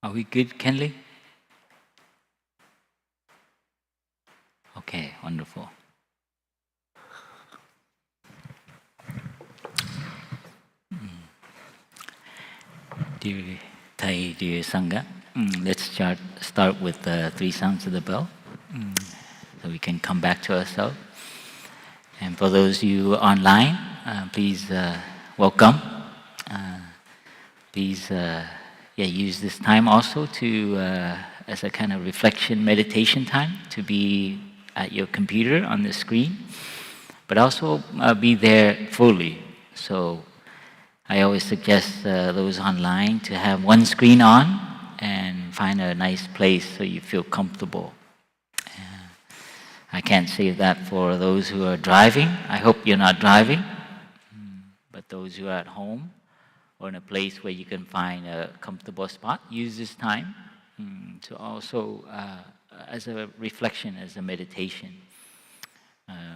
Are we good, Kenley? Okay, wonderful. Dear Thay, dear Sangha, let's start with the three sounds of the bell, so we can come back to ourselves. And for those of you online, please welcome. Please use this time also to as a kind of reflection meditation time, to be at your computer on the screen, but also be there fully. So I always suggest those online to have one screen on and find a nice place so you feel comfortable. I can't say that for those who are driving. I hope you're not driving. But those who are at home or in a place where you can find a comfortable spot, use this time to also, as a reflection, as a meditation,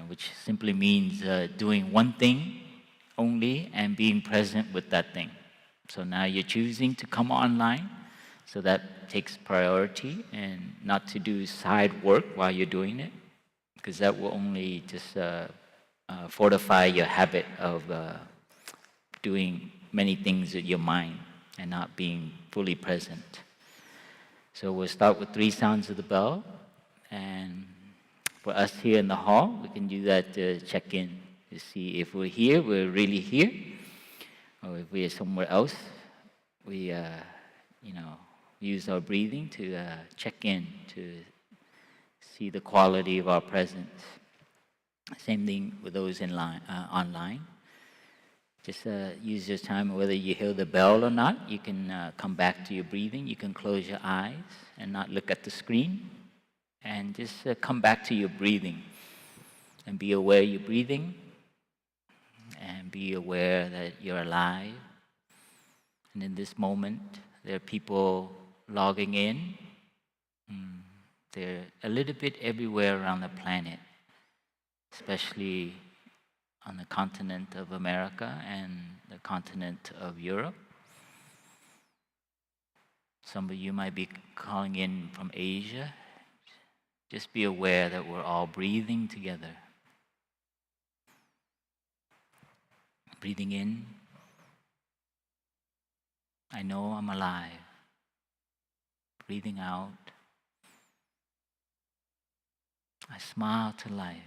which simply means doing one thing only and being present with that thing. So now you're choosing to come online, so that takes priority, and not to do side work while you're doing it, because that will only just fortify your habit of doing many things with your mind and not being fully present. So we'll start with three sounds of the bell, and for us here in the hall, we can do that to check in, to see if we're here, we're really here, or if we're somewhere else, we use our breathing to check in, to see the quality of our presence. Same thing with those online. Just use your time, whether you hear the bell or not, you can come back to your breathing. You can close your eyes and not look at the screen, and just come back to your breathing and be aware you're breathing, and be aware that you're alive. And in this moment, there are people logging in. They're a little bit everywhere around the planet, especially on the continent of America and the continent of Europe. Some of you might be calling in from Asia. Just be aware that we're all breathing together. Breathing in, I know I'm alive. Breathing out, I smile to life.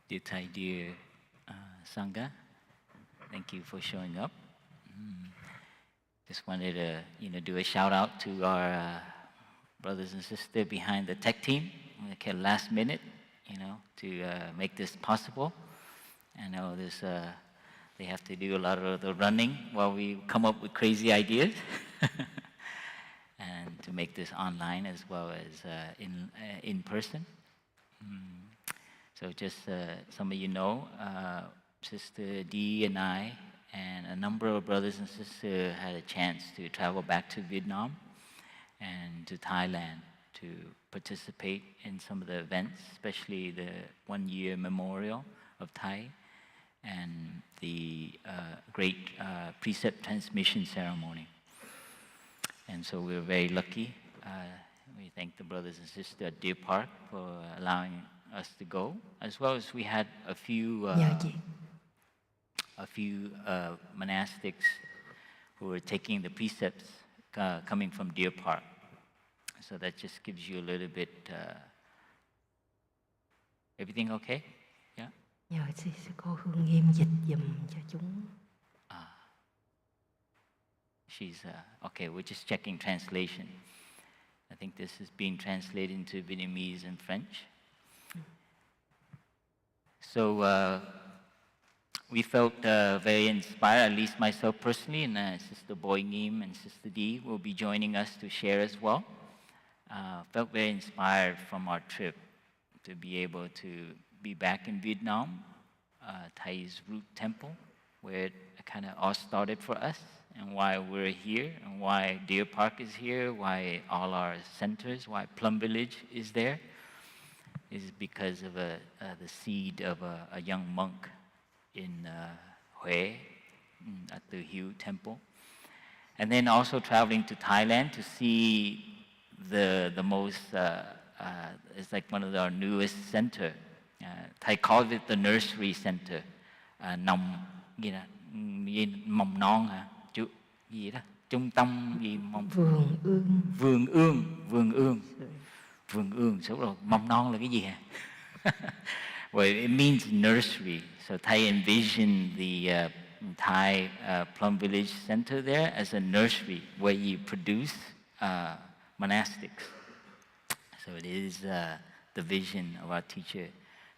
Dear Thai, dear Sangha, thank you for showing up. Just wanted to do a shout out to our brothers and sisters behind the tech team. Okay, last minute, to make this possible. I know they have to do a lot of the running while we come up with crazy ideas, and to make this online as well as in person. So just some of you know, Sister D and I and a number of brothers and sisters had a chance to travel back to Vietnam and to Thailand to participate in some of the events, especially the 1-year memorial of Thay and the Great Precepts Transmission Ceremony. And so we're very lucky. We thank the brothers and sisters at Deer Park for allowing us to go, as well as we had a few monastics who were taking the precepts coming from Deer Park. So that just gives you a little bit. Everything okay? Yeah. Nhờ sư cô Hương Nghiêm dịch giùm cho chúng. She's okay. We're just checking translation. I think this is being translated into Vietnamese and French. So we felt very inspired, at least myself personally, and Sister Boi Nghiem and Sister D will be joining us to share as well. Felt very inspired from our trip to be able to be back in Vietnam, Thai Root Temple, where it kind of all started for us, and why we're here, and why Deer Park is here, why all our centers, why Plum Village is there, is because of the seed of a young monk in Hue, at Tu Hieu Temple. And then also traveling to Thailand to see the most, it's like one of our newest center. Thai calls it the nursery center. Mầm non hả? Gì đó? Trung tâm gì? Vườn ương. Số rồi. Mầm non là cái gì hả? Well, it means nursery. So Thay envisioned the Thai Plum Village Center there as a nursery where you produce monastics. So it is the vision of our teacher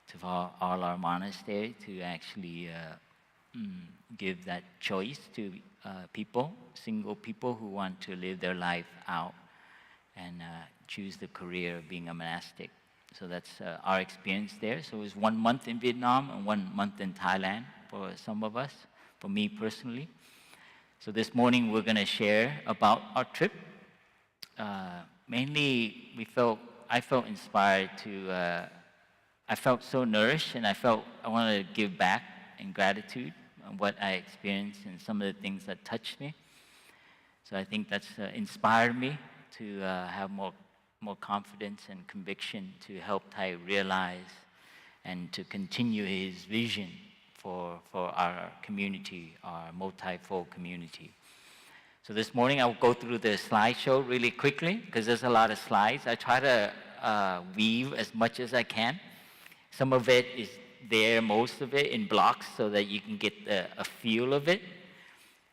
to all our monastery to actually give that choice to people, single people who want to live their life out and choose the career of being a monastic. So that's our experience there. So it was 1 month in Vietnam and 1 month in Thailand for some of us, for me personally. So this morning we're going to share about our trip. Mainly I felt inspired to, I felt so nourished, and I wanted to give back in gratitude on what I experienced and some of the things that touched me. So I think that's inspired me to have more confidence and conviction to help Thay realize and to continue his vision for our community, our multi-fold community. So this morning I'll go through the slideshow really quickly because there's a lot of slides. I try to weave as much as I can. Some of it is there, most of it in blocks, so that you can get a feel of it.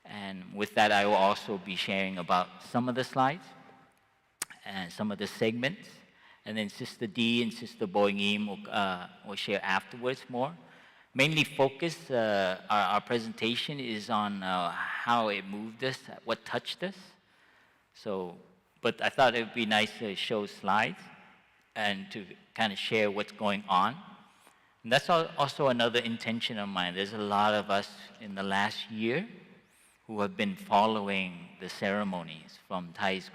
And with that, I will also be sharing about some of the slides and some of the segments. And then Sister D and Sister Boi Nghiem will share afterwards more. Mainly focus, our presentation is on how it moved us, what touched us. So, but I thought it would be nice to show slides and to kind of share what's going on. And that's also another intention of mine. There's a lot of us in the last year who have been following the ceremonies from Thai's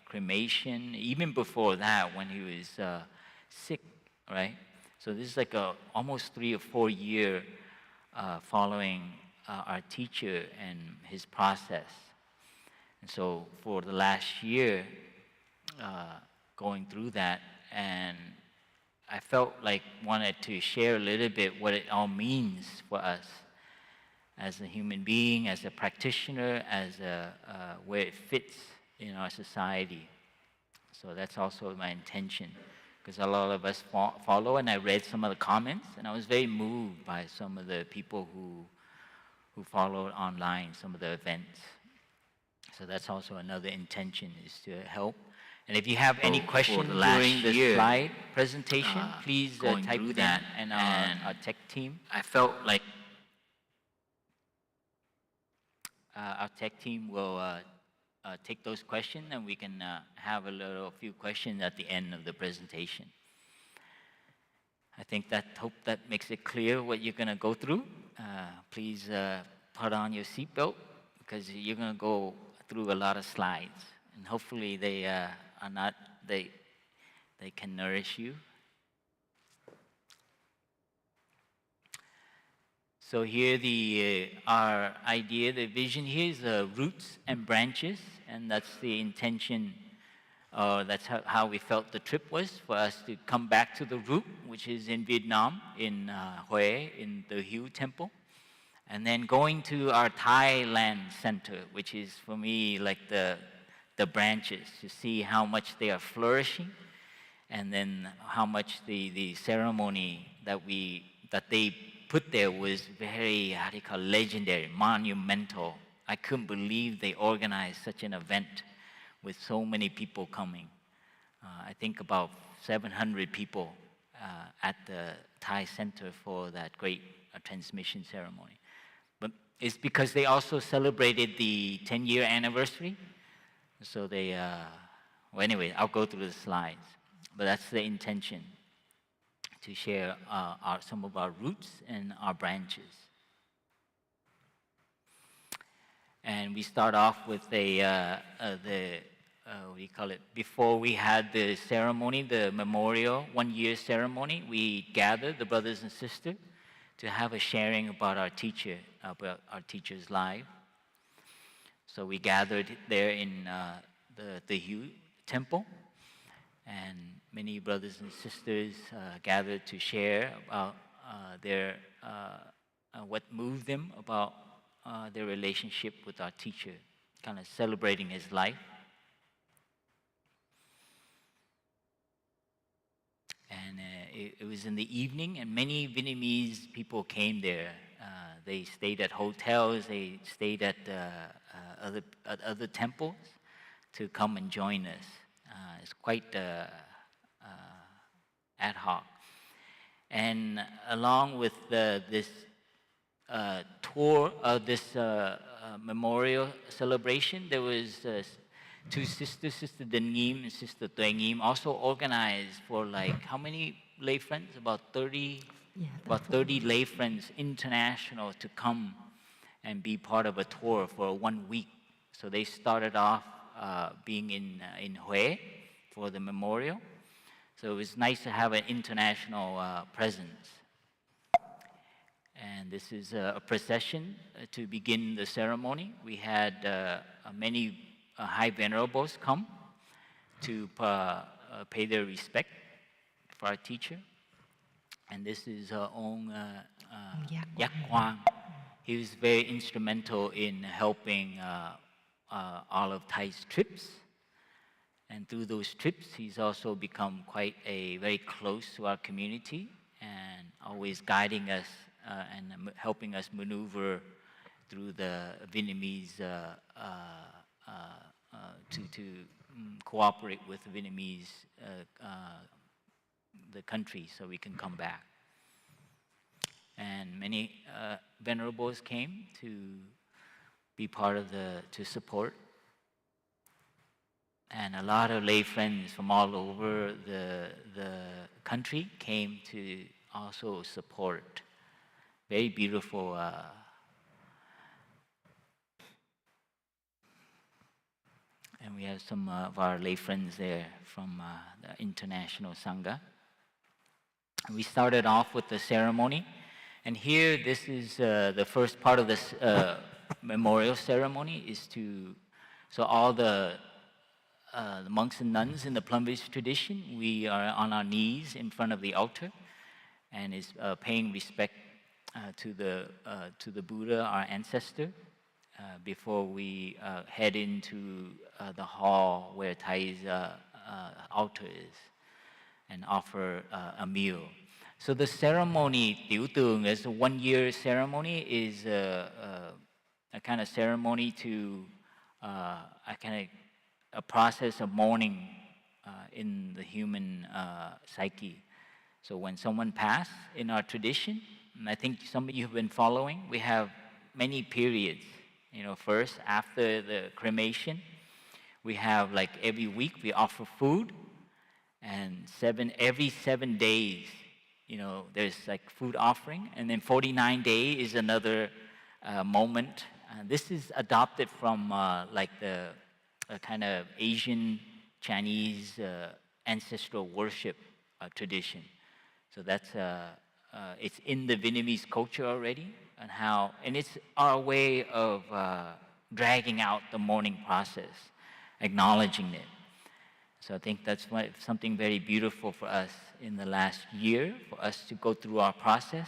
cremation, even before that when he was sick, right? So this is like almost 3 or 4 year following our teacher and his process. And so for the last year, going through that, and I felt like wanted to share a little bit what it all means for us as a human being, as a practitioner, as where it fits in our society. So that's also my intention, because a lot of us follow, and I read some of the comments, and I was very moved by some of the people who followed online, some of the events. So that's also another intention, is to help And if you have any questions during the slide presentation, please type them, and our tech team. I felt like our tech team will take those questions, and we can have a few questions at the end of the presentation. I think hope that makes it clear what you're going to go through. Please put on your seatbelt, because you're going to go through a lot of slides, and hopefully they can nourish you. So here our idea, the vision here is roots and branches, and that's the intention. That's how we felt the trip was, for us to come back to the root, which is in Vietnam, in Hue, in the Tu Hieu Temple. And then going to our Thailand center, which is for me like the branches, to see how much they are flourishing, and then how much the ceremony that they put there was very, legendary, monumental. I couldn't believe they organized such an event with so many people coming. I think about 700 people at the Thai center for that great transmission ceremony. But it's because they also celebrated the 10-year anniversary. So well, anyway, I'll go through the slides. But that's the intention, to share some of our roots and our branches. And we start off with what do you call it? Before we had the ceremony, the memorial 1-year ceremony, we gathered the brothers and sisters to have a sharing about our teacher's life. So we gathered there in the Tu Hieu Temple, and many brothers and sisters gathered to share about what moved them, about their relationship with our teacher, kind of celebrating his life. And it was in the evening, and many Vietnamese people came there. They stayed at hotels, they stayed at other temples to come and join us. It's quite ad hoc. And along with this tour of this memorial celebration, there was two sisters, Sister Dang Nghiem and Sister Boi Nghiem, also organized for how many lay friends? About 30 lay friends, international, to come and be part of a tour for 1 week. So they started off being in Hue for the memorial. So it was nice to have an international presence. And this is a procession to begin the ceremony. We had many high venerables come to pay their respect for our teacher. And this is our own Yak Quang. He was very instrumental in helping all of Thai's trips. And through those trips, he's also become very close to our community, and always guiding us and helping us maneuver through the Vietnamese to cooperate with the Vietnamese, the country, so we can come back. And many venerables came to be part of to support. And a lot of lay friends from all over the country came to also support. Very beautiful. And we have some of our lay friends there from the International Sangha. We started off with the ceremony. And here, this is the first part of this memorial ceremony, is so all the monks and nuns in the Plum Village tradition, we are on our knees in front of the altar, and is paying respect to the Buddha, our ancestor, before we head into the hall where Thai's altar is, and offer a meal. So the ceremony, Tiểu Tường, is a 1-year ceremony, is a kind of ceremony to a process of mourning in the human psyche. So when someone passes in our tradition, and I think some of you have been following, we have many periods. First, after the cremation, we have like every week we offer food, and every 7 days, there's like food offering, and then 49 days is another moment. This is adopted from like the kind of Asian Chinese ancestral worship tradition. So that's it's in the Vietnamese culture already, and it's our way of dragging out the mourning process, acknowledging it. So I think that's something very beautiful for us in the last year, for us to go through our process.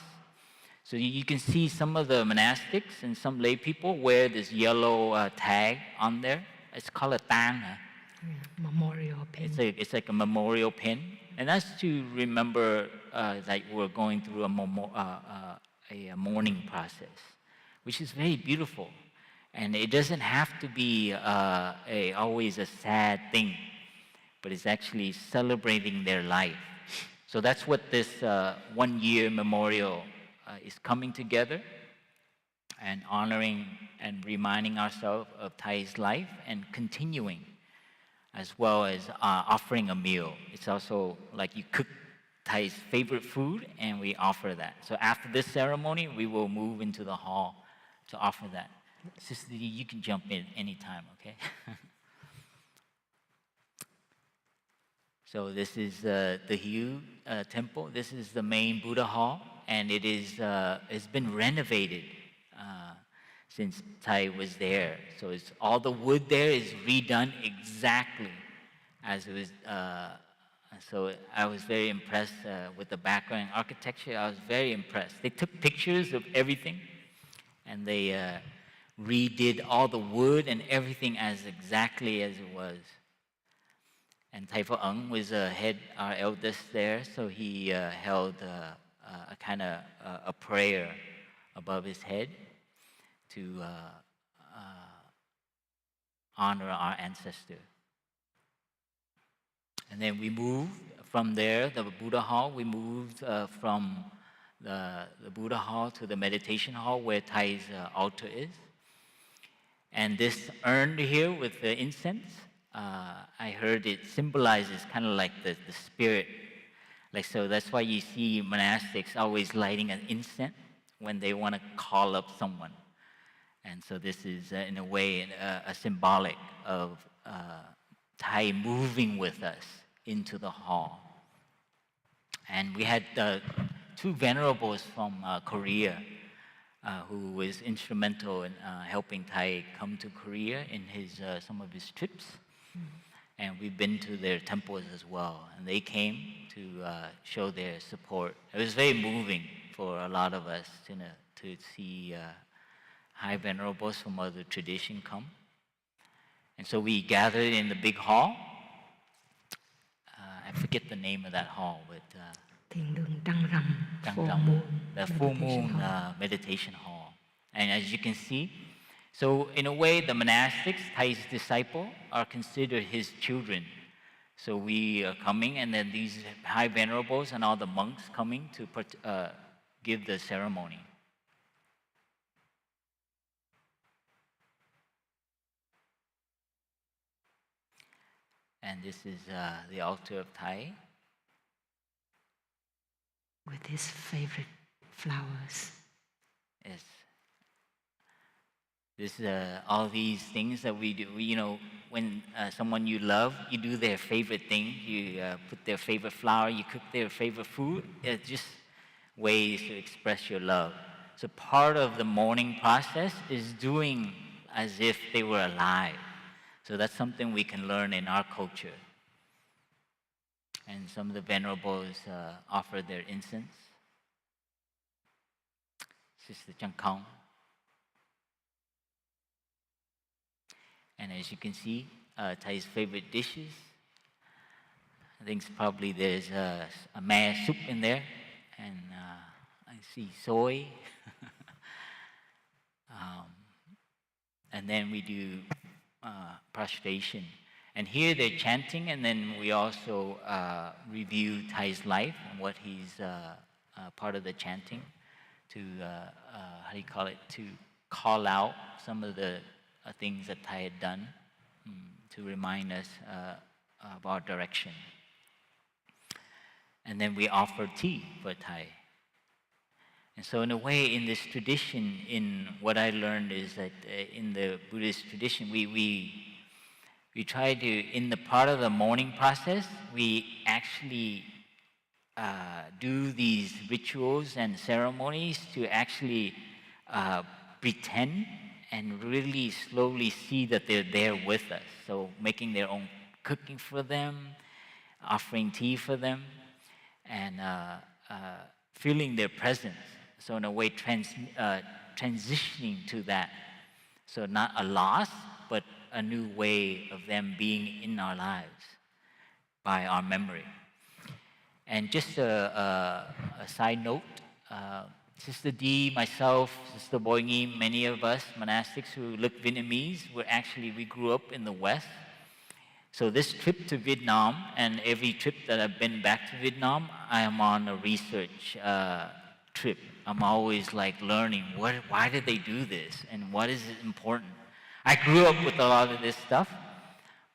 So you can see some of the monastics and some lay people wear this yellow tag on there. It's called a tang. Memorial pin. It's like a memorial pin, and that's to remember that we're going through a mourning process, which is very beautiful. And it doesn't have to be always a sad thing, but it's actually celebrating their life. So that's what this 1 year memorial is coming together and honoring and reminding ourselves of Thay's life and continuing, as well as offering a meal. It's also like you cook Thay's favorite food and we offer that. So after this ceremony, we will move into the hall to offer that. Sister Dee, you can jump in anytime, okay? So this is the Tu Hieu Temple. This is the main Buddha hall, and it's been renovated since Thay was there. So all the wood there is redone exactly as it was. So I was very impressed with the background architecture. I was very impressed. They took pictures of everything, and they redid all the wood and everything as exactly as it was. And Thay Phap Dung was our eldest there, so he held a kind of a prayer above his head to honor our ancestor. And then we moved from there, the Buddha hall, we moved from the Buddha hall to the meditation hall where Thay's altar is. And this urn here with the incense, I heard it symbolizes kind of like the spirit. So that's why you see monastics always lighting an incense when they want to call up someone. And so this is, in a way, a symbolic of Thay moving with us into the hall. And we had 2 venerables from Korea who was instrumental in helping Thay come to Korea in some of his trips. And we've been to their temples as well. And they came to show their support. It was very moving for a lot of us to see high venerables from other traditions come. And so we gathered in the big hall. I forget the name of that hall, but the full moon meditation hall. And as you can see, so in a way, the monastics, Thay's disciple, are considered his children. So we are coming, and then these high venerables and all the monks coming to give the ceremony. And this is the altar of Thay. With his favorite flowers. Yes. This all these things that we do. When someone you love, you do their favorite thing. You put their favorite flower. You cook their favorite food. It's just ways to express your love. So part of the mourning process is doing as if they were alive. So that's something we can learn in our culture. And some of the venerables offer their incense. Sister Chang Kong. And as you can see, Thay's favorite dishes. I think probably there's a meh soup in there. And I see soy. And then we do prostration. And here they're chanting, and then we also review Thay's life and what he's part of the chanting to, how do you call it, to call out some of the things that Thay had done to remind us of our direction. And then we offer tea for Thay. And so in a way, in this tradition, in what I learned is that in the Buddhist tradition, we try to, in the part of the mourning process, we actually do these rituals and ceremonies to actually pretend and really slowly see that they're there with us. So making their own cooking for them, offering tea for them, and feeling their presence. So in a way, transitioning to that. So not a loss, but a new way of them being in our lives by our memory. And just a side note, Sister D, myself, Sister Boi Nghiem, many of us monastics who look Vietnamese, we grew up in the West. So this trip to Vietnam, and every trip that I've been back to Vietnam, I am on a research trip. I'm always like learning, why did they do this? And what is important? I grew up with a lot of this stuff,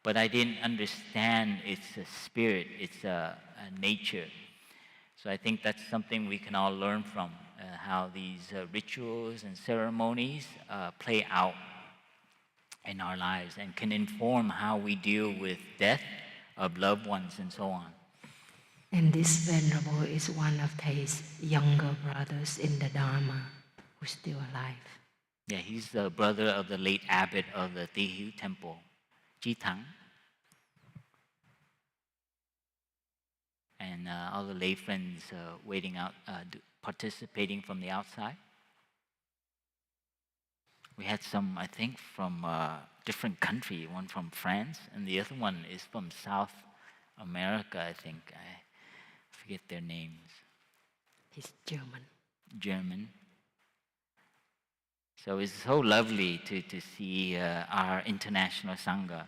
but I didn't understand its spirit, its nature. So I think that's something we can all learn from, how these rituals and ceremonies play out in our lives and can inform how we deal with death of loved ones and so on. And this venerable is one of Thay's younger brothers in the Dharma who's still alive. Yeah, he's the brother of the late abbot of the Tu Hieu Temple, Chi Thang. And all the lay friends waiting out, participating from the outside. We had some, I think, from different country. One from France, and the other one is from South America, I think. I forget their names. He's German. German. So it's so lovely to see our international Sangha.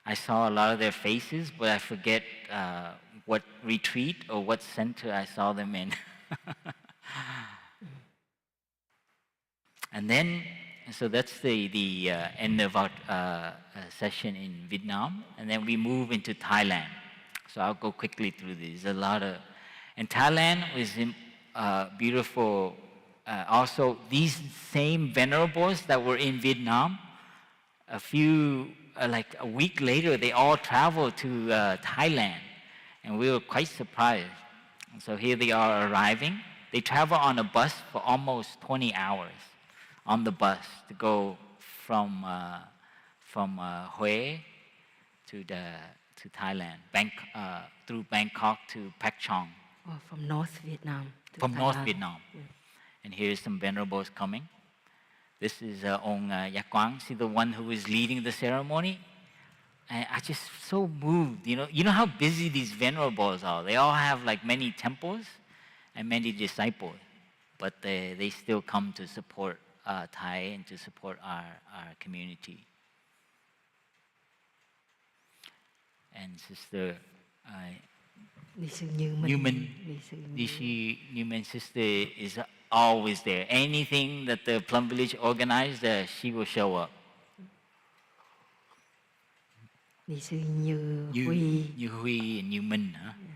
I saw a lot of their faces, but I forget what retreat or what center I saw them in. And then, so that's the end of our session in Vietnam. And then we move into Thailand. So I'll go quickly through these. A lot of, and Thailand was beautiful. Also, these same venerables that were in Vietnam, like a week later, they all traveled to Thailand, and we were quite surprised. So here they are arriving. They travel on a bus for almost 20 hours on the bus to go from Hue to Thailand, through Bangkok to Pak Chong. Or from North Vietnam to From Thailand. North Vietnam. Yeah. And here's some venerables coming. This is Ông Yak Quang. See the one who is leading the ceremony? And I just so moved. You know how busy these venerables are. They all have like many temples and many disciples, but they still come to support Thay and to support our community. And Sister Newman, Newman sister is always there. Anything that the Plum Village organized, she will show up. Như Huy and Newman, huh? Yeah.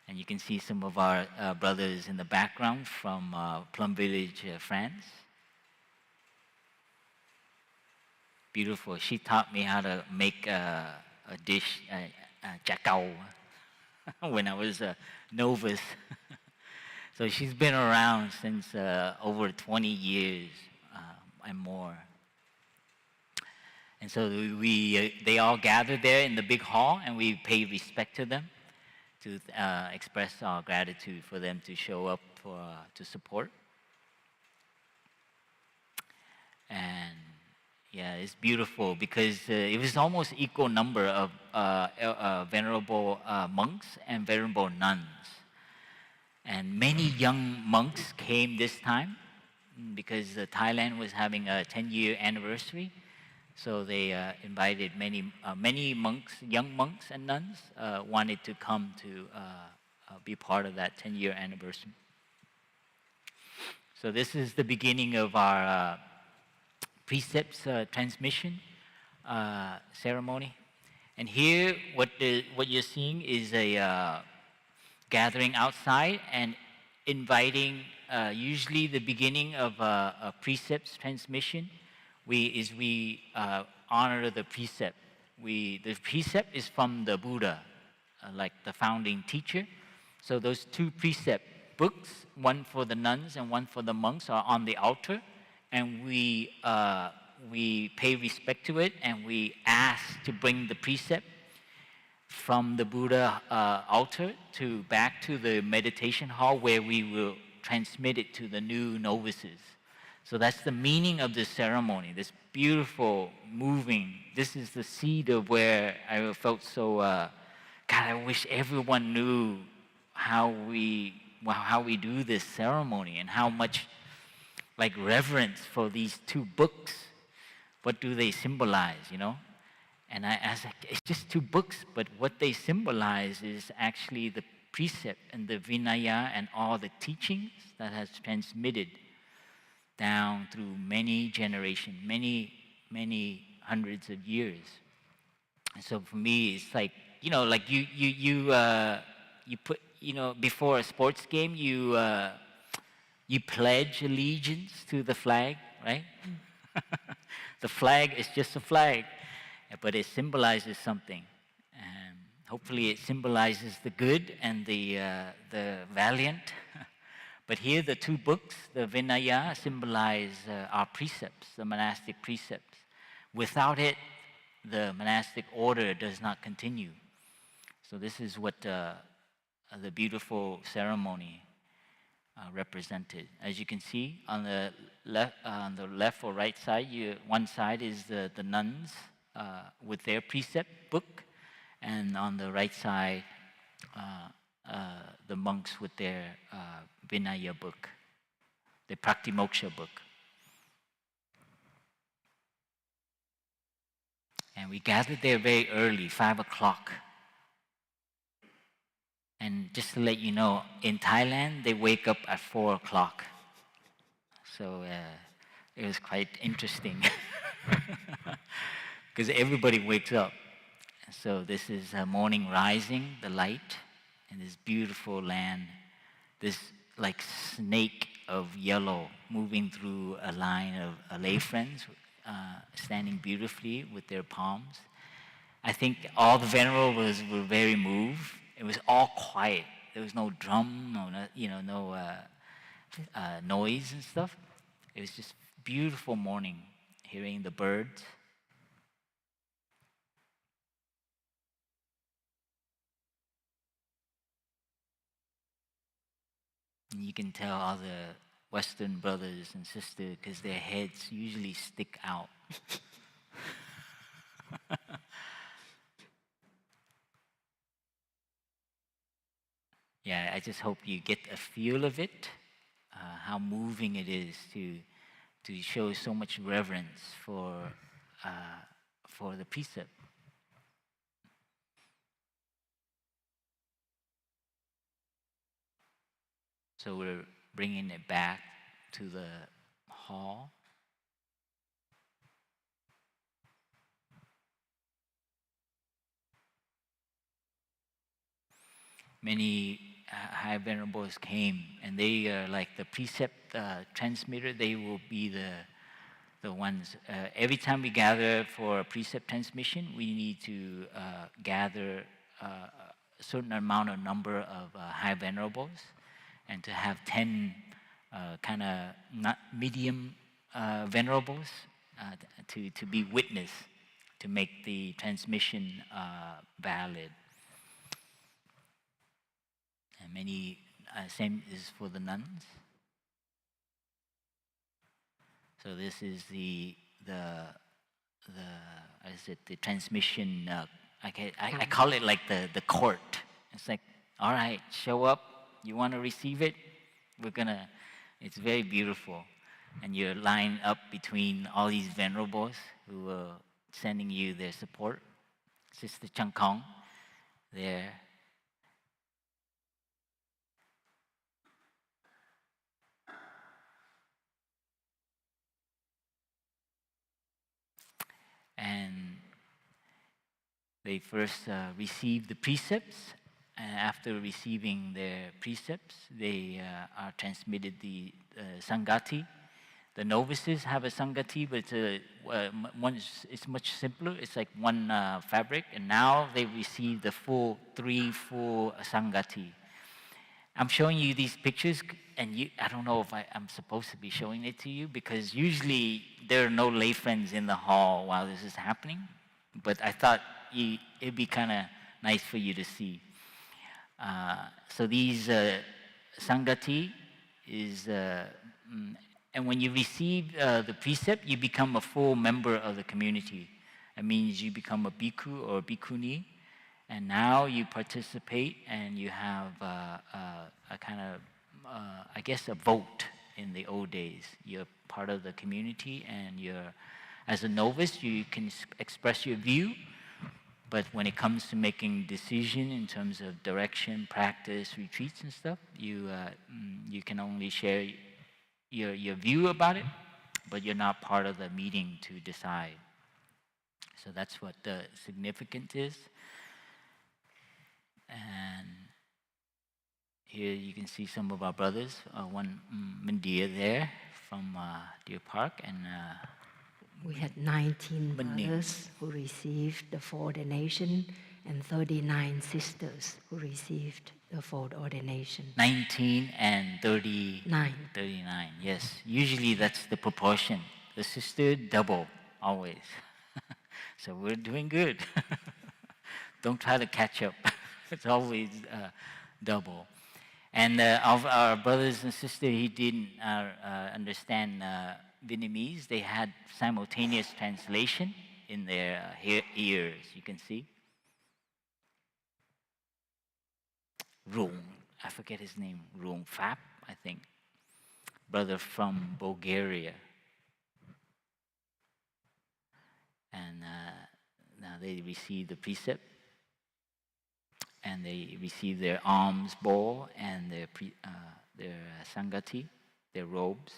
And you can see some of our brothers in the background from Plum Village, France. Beautiful. She taught me how to make a dish, chả cau, when I was a novice. So she's been around since over 20 years and more. And so they all gathered there in the big hall, and we pay respect to them to express our gratitude for them to show up to support. And yeah, it's beautiful because it was almost equal number of venerable monks and venerable nuns. And many young monks came this time because Thailand was having a 10-year anniversary. So they invited many monks, young monks and nuns, wanted to come to be part of that 10-year anniversary. So this is the beginning of our precepts transmission ceremony. And here, what you're seeing is a gathering outside and inviting. Usually, the beginning of a precepts transmission, we honor the precept. The precept is from the Buddha, like the founding teacher. So those two precept books, one for the nuns and one for the monks, are on the altar, and we pay respect to it, and we ask to bring the precept from the Buddha altar back to the meditation hall, where we will transmit it to the new novices. So that's the meaning of this ceremony, this beautiful, moving. This is the seed of where I felt so, God, I wish everyone knew how we do this ceremony and how much like reverence for these two books. What do they symbolize, you know? And I was like, it's just two books, but what they symbolize is actually the precept and the Vinaya and all the teachings that has transmitted down through many generations, many hundreds of years. And so for me, it's like, you know, like you put, you know, before a sports game, you pledge allegiance to the flag, right? The flag is just a flag, but it symbolizes something. And hopefully it symbolizes the good and the valiant. But here the two books, the Vinaya, symbolize our precepts, the monastic precepts. Without it, the monastic order does not continue. So this is what the beautiful ceremony represented. As you can see, on the left or right side, one side is the nuns with their precept book, and on the right side, the monks with their Vinaya book, the Praktimoksha book. And we gathered there very early, 5 o'clock. And just to let you know, in Thailand, they wake up at 4 o'clock. So it was quite interesting. Because everybody wakes up. So this is morning rising, the light, in this beautiful land. This like snake of yellow moving through a line of lay friends, standing beautifully with their palms. I think all the venerables were very moved. It was all quiet. There was no drum, no noise and stuff. It was just beautiful morning, hearing the birds. And you can tell all the Western brothers and sisters because their heads usually stick out. Yeah, I just hope you get a feel of it, how moving it is to show so much reverence for the precept. So we're bringing it back to the hall. Many high venerables came, and they are like the precept transmitter. They will be the ones. Every time we gather for a precept transmission, we need to gather a certain number of high venerables, and to have 10 kind of not medium venerables to be witness, to make the transmission valid. And many, same is for the nuns. So this is the transmission. I call it like the court. It's like, all right, show up. You want to receive it? It's very beautiful. And you're lined up between all these venerables who will sending you their support. Sister Chang Kong there. And they first receive the precepts, and after receiving their precepts, they are transmitted the Sangati. The novices have a Sangati, but it's much simpler. It's like one fabric, and now they receive the three full Sangati. I'm showing you these pictures, and I don't know if I'm supposed to be showing it to you, because usually there are no lay friends in the hall while this is happening, but I thought it'd be kind of nice for you to see. So these Sangati is, and when you receive the precept, you become a full member of the community. It means you become a bhikkhu or a bhikkhuni, and now you participate and you have a kind of, I guess, a vote. In the old days, you're part of the community, and as a novice, you can express your view, but when it comes to making decision in terms of direction, practice, retreats and stuff, you can only share your view about it, but you're not part of the meeting to decide. So that's what the significance is. And here you can see some of our brothers. One Mandir there from Deer Park, and we had 19 brothers who received the full ordination, and 39 sisters who received the full ordination. 19 and 39, yes. Usually that's the proportion. The sister double, always. So we're doing good. Don't try to catch up. It's always double. And of our brothers and sisters who didn't understand Vietnamese, they had simultaneous translation in their ears, you can see. Rung, I forget his name, Rung Phap, I think. Brother from Bulgaria. And now they receive the precept, and they receive their alms bowl and their sangati, their robes.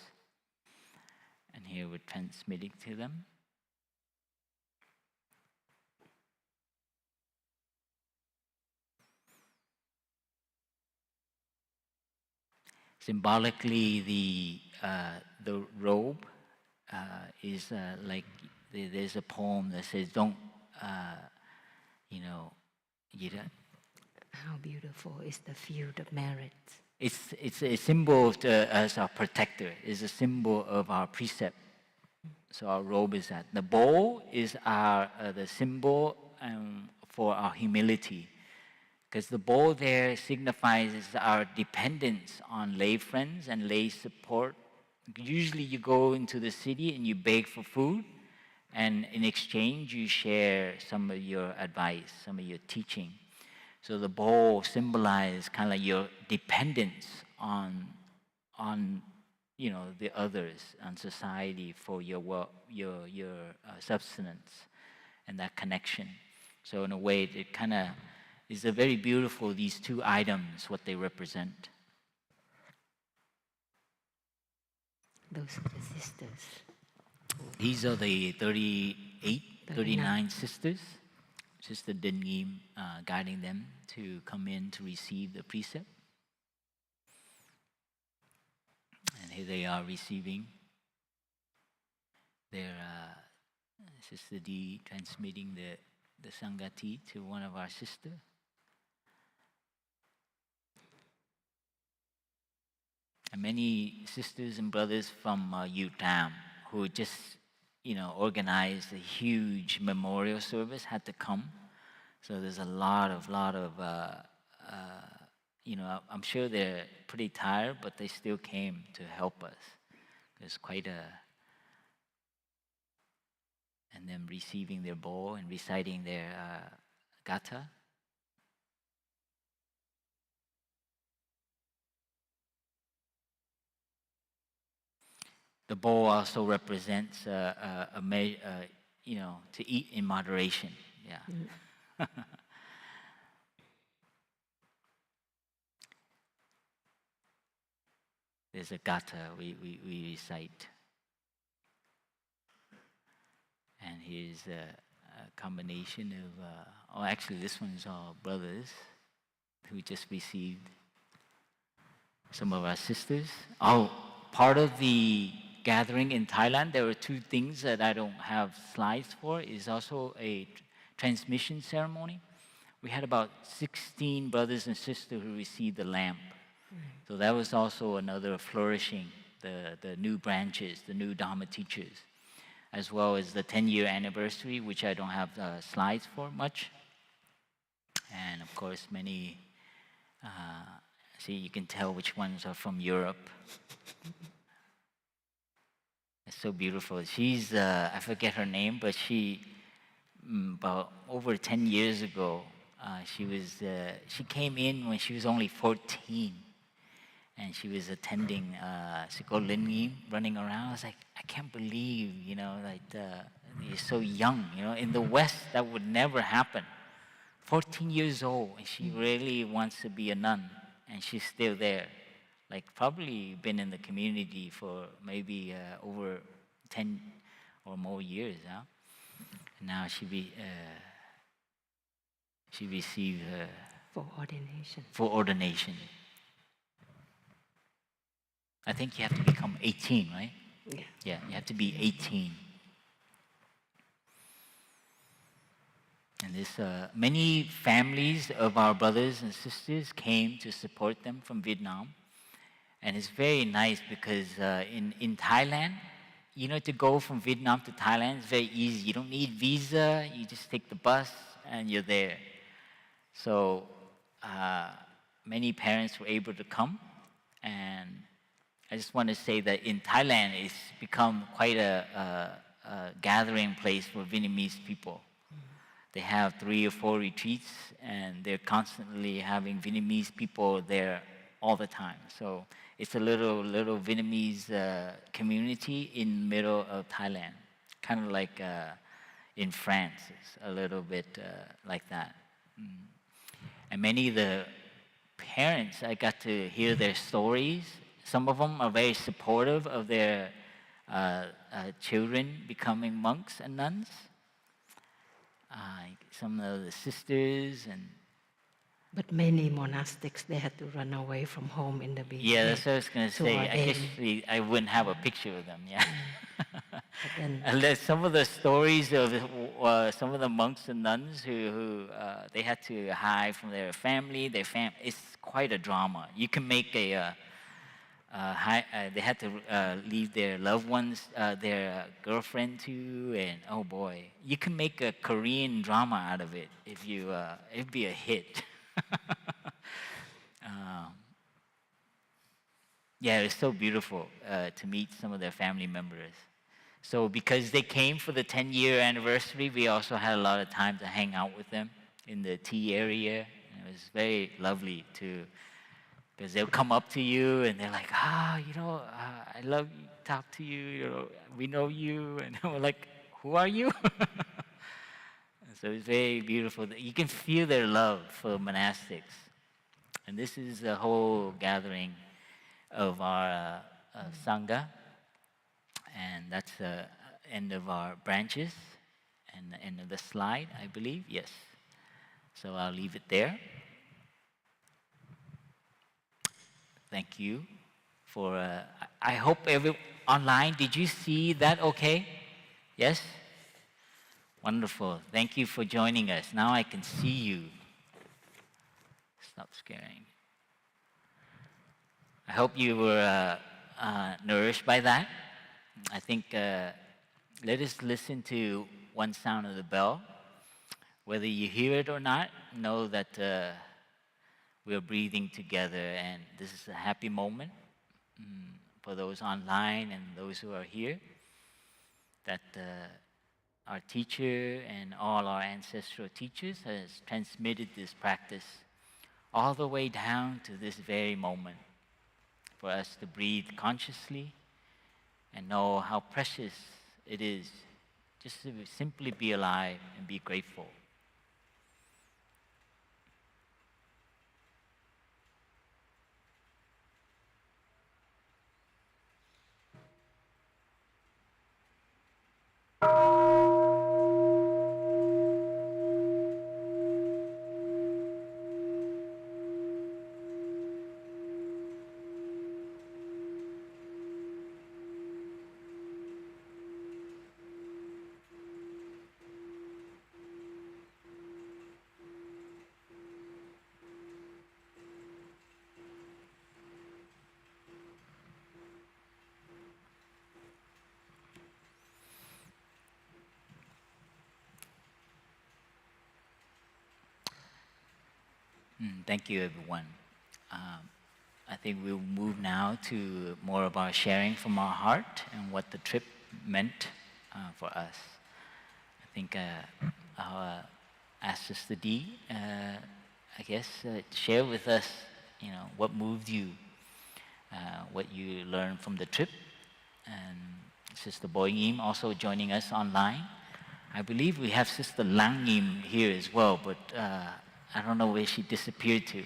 And here we're transmitting to them. Symbolically, the robe is like there's a poem that says, "Don't, you don't." How beautiful is the field of merit. It's a symbol as our protector. It's a symbol of our precept. So our robe is that. The bowl is the symbol for our humility, because the bowl there signifies our dependence on lay friends and lay support. Usually you go into the city and you beg for food, and in exchange you share some of your advice, some of your teaching. So the bowl symbolizes kind of like your dependence on the others, on society for your subsistence and that connection. So in a way, it kind of is a very beautiful, these two items, what they represent. Those are the sisters. These are the 39 sisters. Sister Dang Nghiem guiding them to come in to receive the precept. And here they are receiving their Sister D transmitting the Sangati to one of our sisters. And many sisters and brothers from Vietnam who just organized a huge memorial service had to come. So there's a lot of I'm sure they're pretty tired, but they still came to help us. There's quite and them receiving their bowl and reciting their gatha. The bowl also represents to eat in moderation. Yeah. There's a gatha we recite. And here's a combination of, actually this one is all brothers who just received. Some of our sisters. Part of the gathering in Thailand, there were two things that I don't have slides for, is also a transmission ceremony. We had about 16 brothers and sisters who received the lamp. So that was also another flourishing, the new branches, the new Dharma teachers, as well as the 10-year anniversary, which I don't have slides for much. And of course, many, see, you can tell which ones are from Europe. It's so beautiful. She's, I forget her name, but she, about over 10 years ago, she came in when she was only 14. And she was attending Dang Nghiem, running around. I was like, I can't believe, you're so young. In the West, that would never happen. 14 years old, and she really wants to be a nun, and she's still there. Like, probably been in the community for maybe over 10 or more years. Huh? And now she received her for ordination. For ordination. I think you have to become 18, right? Yeah. Yeah, you have to be 18. And this, many families of our brothers and sisters came to support them from Vietnam. And it's very nice because in Thailand, to go from Vietnam to Thailand is very easy. You don't need visa, you just take the bus and you're there. So many parents were able to come. And I just want to say that in Thailand, it's become quite a gathering place for Vietnamese people. They have 3 or 4 retreats, and they're constantly having Vietnamese people there all the time. So it's a little Vietnamese community in the middle of Thailand, kind of like in France. It's a little bit like that. And many of the parents, I got to hear their stories. Some of them are very supportive of their children becoming monks and nuns. Some of the sisters and... But many monastics, they had to run away from home in the beginning. Yeah, that's what I was going to say. Actually, I wouldn't have a picture of them, yeah. And there's some of the stories of some of the monks and nuns who they had to hide from their family. It's quite a drama. You can make they had to leave their loved ones, their girlfriend too, and oh boy, you can make a Korean drama out of it if you. It'd be a hit. Yeah, it's so beautiful to meet some of their family members. So because they came for the 10-year anniversary, we also had a lot of time to hang out with them in the tea area. And it was very lovely to. Because they'll come up to you and they're like, I love you, talk to you, we know you. And we're like, who are you? So it's very beautiful. You can feel their love for monastics. And this is the whole gathering of our Sangha. And that's the end of our branches and the end of the slide, I believe. Yes. So I'll leave it there. Thank you for, I hope online, did you see that okay? Yes? Wonderful. Thank you for joining us. Now I can see you. Stop scaring. I hope you were nourished by that. I think let us listen to one sound of the bell. Whether you hear it or not, know that we're breathing together, and this is a happy moment for those online and those who are here, that our teacher and all our ancestral teachers has transmitted this practice all the way down to this very moment for us to breathe consciously and know how precious it is just to simply be alive and be grateful. Thank you, everyone. I think we'll move now to more of our sharing from our heart and what the trip meant for us. I think I'll ask Sister Dee, I guess, share with us, what moved you, what you learned from the trip, and Sister Boi Nghiem also joining us online. I believe we have Sister Dang Nghiem here as well, but I don't know where she disappeared to.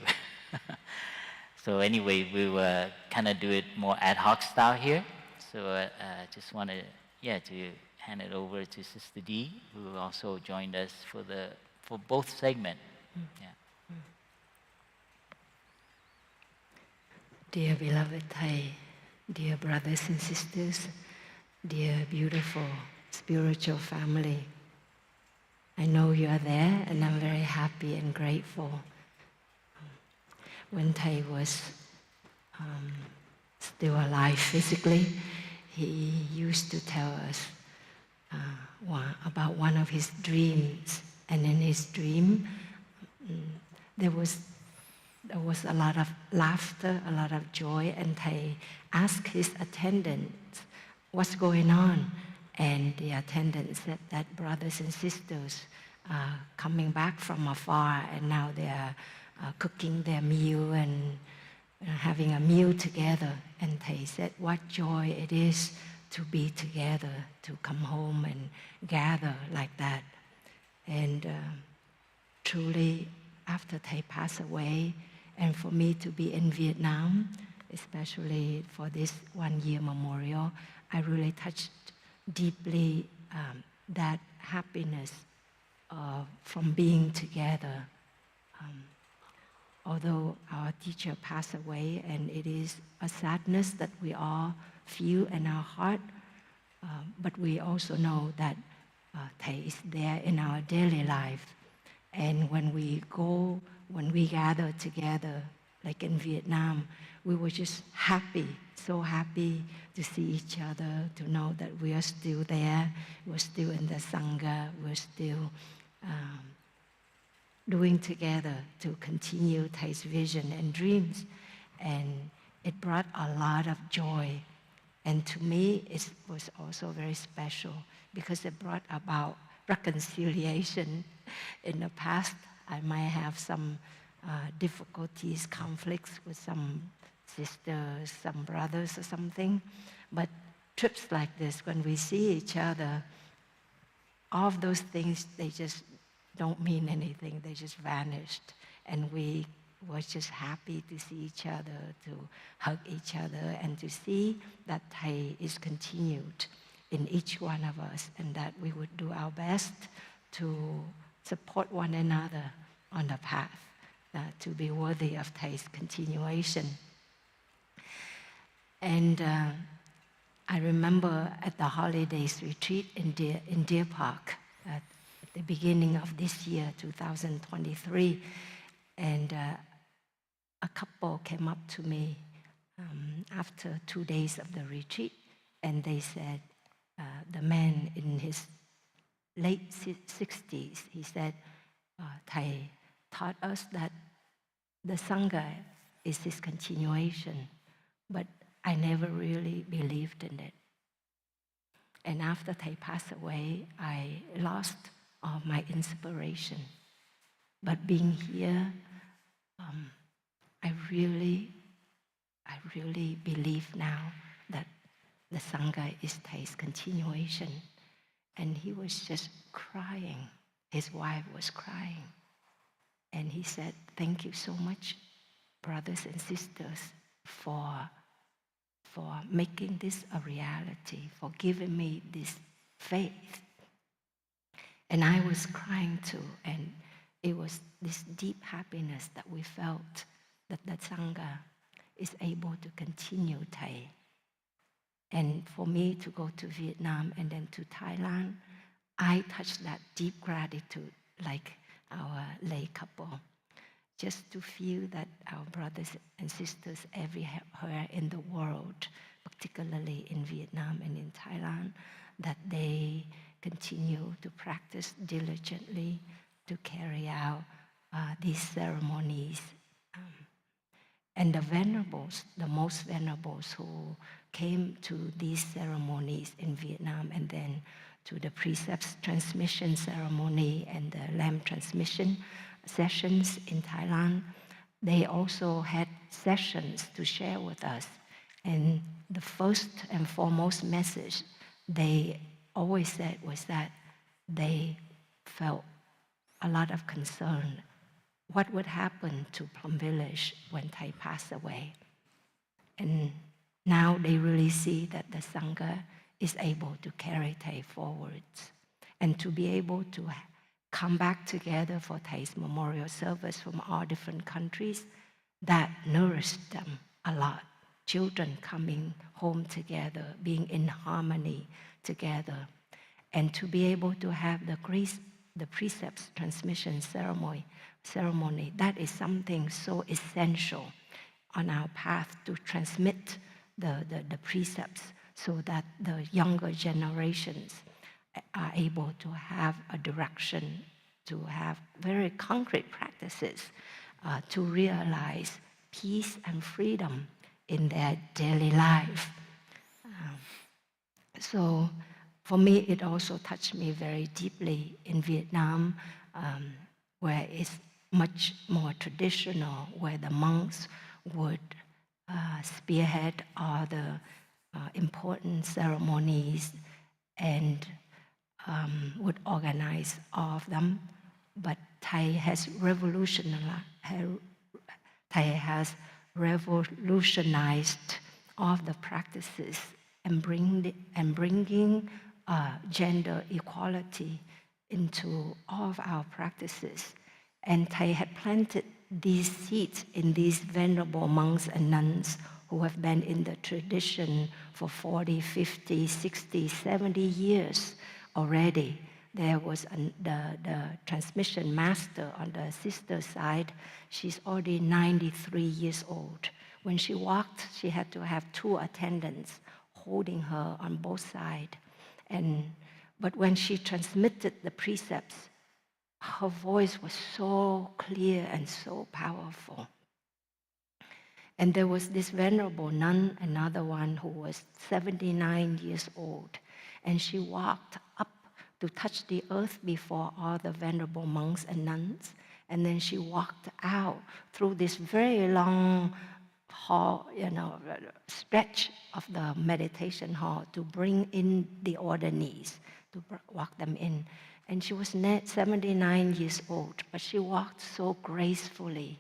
So anyway, we will kind of do it more ad hoc style here. So I just wanted, to hand it over to Sister Dee, who also joined us for both segments. Yeah. Dear beloved Thay, dear brothers and sisters, dear beautiful spiritual family, I know you are there, and I'm very happy and grateful. When Thay was still alive physically, he used to tell us about one of his dreams. And in his dream, there was a lot of laughter, a lot of joy, and Thay asked his attendants, "What's going on?" And the attendant said that brothers and sisters are coming back from afar, and now they are cooking their meal and having a meal together. And Thay said, what joy it is to be together, to come home and gather like that. And truly, after Thay passed away, and for me to be in Vietnam, especially for this 1 year memorial, I really touched deeply that happiness from being together. Although our teacher passed away, and it is a sadness that we all feel in our heart, but we also know that Thay is there in our daily life. And when we gather together, like in Vietnam, we were just happy, so happy to see each other, to know that we are still there, we're still in the Sangha, we're still doing together to continue Thay's vision and dreams. And it brought a lot of joy. And to me, it was also very special because it brought about reconciliation. In the past, I might have some difficulties, conflicts with some sisters, some brothers or something. But trips like this, when we see each other, all of those things, they just don't mean anything. They just vanished. And we were just happy to see each other, to hug each other, and to see that Thay is continued in each one of us, and that we would do our best to support one another on the path, to be worthy of Thay's continuation. And I remember at the holidays retreat in Deer Park at the beginning of this year, 2023, and a couple came up to me after 2 days of the retreat, and they said, the man in his late 60s, he said, Thay taught us that the Sangha is his continuation, but I never really believed in it. And after Thay passed away, I lost all my inspiration. But being here, I really believe now that the Sangha is Thay's continuation. and he was just crying. His wife was crying. And he said, "Thank you so much, brothers and sisters, for making this a reality, for giving me this faith." And I was crying too, and it was this deep happiness that we felt that the Sangha is able to continue Thay. And for me to go to Vietnam and then to Thailand, I touched that deep gratitude like our lay couple, just to feel that our brothers and sisters everywhere in the world, particularly in Vietnam and in Thailand, that they continue to practice diligently to carry out these ceremonies. And the venerables, the most venerables who came to these ceremonies in Vietnam and then to the Precepts Transmission Ceremony and the Lamp Transmission sessions in Thailand, they also had sessions to share with us. And the first and foremost message they always said was that they felt a lot of concern. What would happen to Plum Village when Thay passed away? And now they really see that the Sangha is able to carry Thay forwards and to be able to come back together for Thay's memorial service from all different countries. That nourished them a lot. Children coming home together, being in harmony together, and to be able to have the Precepts Transmission Ceremony, that is something so essential on our path to transmit the precepts so that the younger generations are able to have a direction, to have very concrete practices to realize peace and freedom in their daily life. So for me, it also touched me very deeply in Vietnam, where it's much more traditional, where the monks would spearhead all the important ceremonies and would organize all of them. But Thay has revolutionized all of the practices and bringing gender equality into all of our practices. And Thay had planted these seeds in these venerable monks and nuns who have been in the tradition for 40, 50, 60, 70 years already. There was the transmission master on the sister side. She's already 93 years old. When she walked, she had to have 2 attendants holding her on both sides. But when she transmitted the precepts, her voice was so clear and so powerful. And there was this venerable nun, another one who was 79 years old, and she walked up to touch the earth before all the venerable monks and nuns, and then she walked out through this very long hall, stretch of the meditation hall to bring in the orderlies, to walk them in. And she was 79 years old, but she walked so gracefully.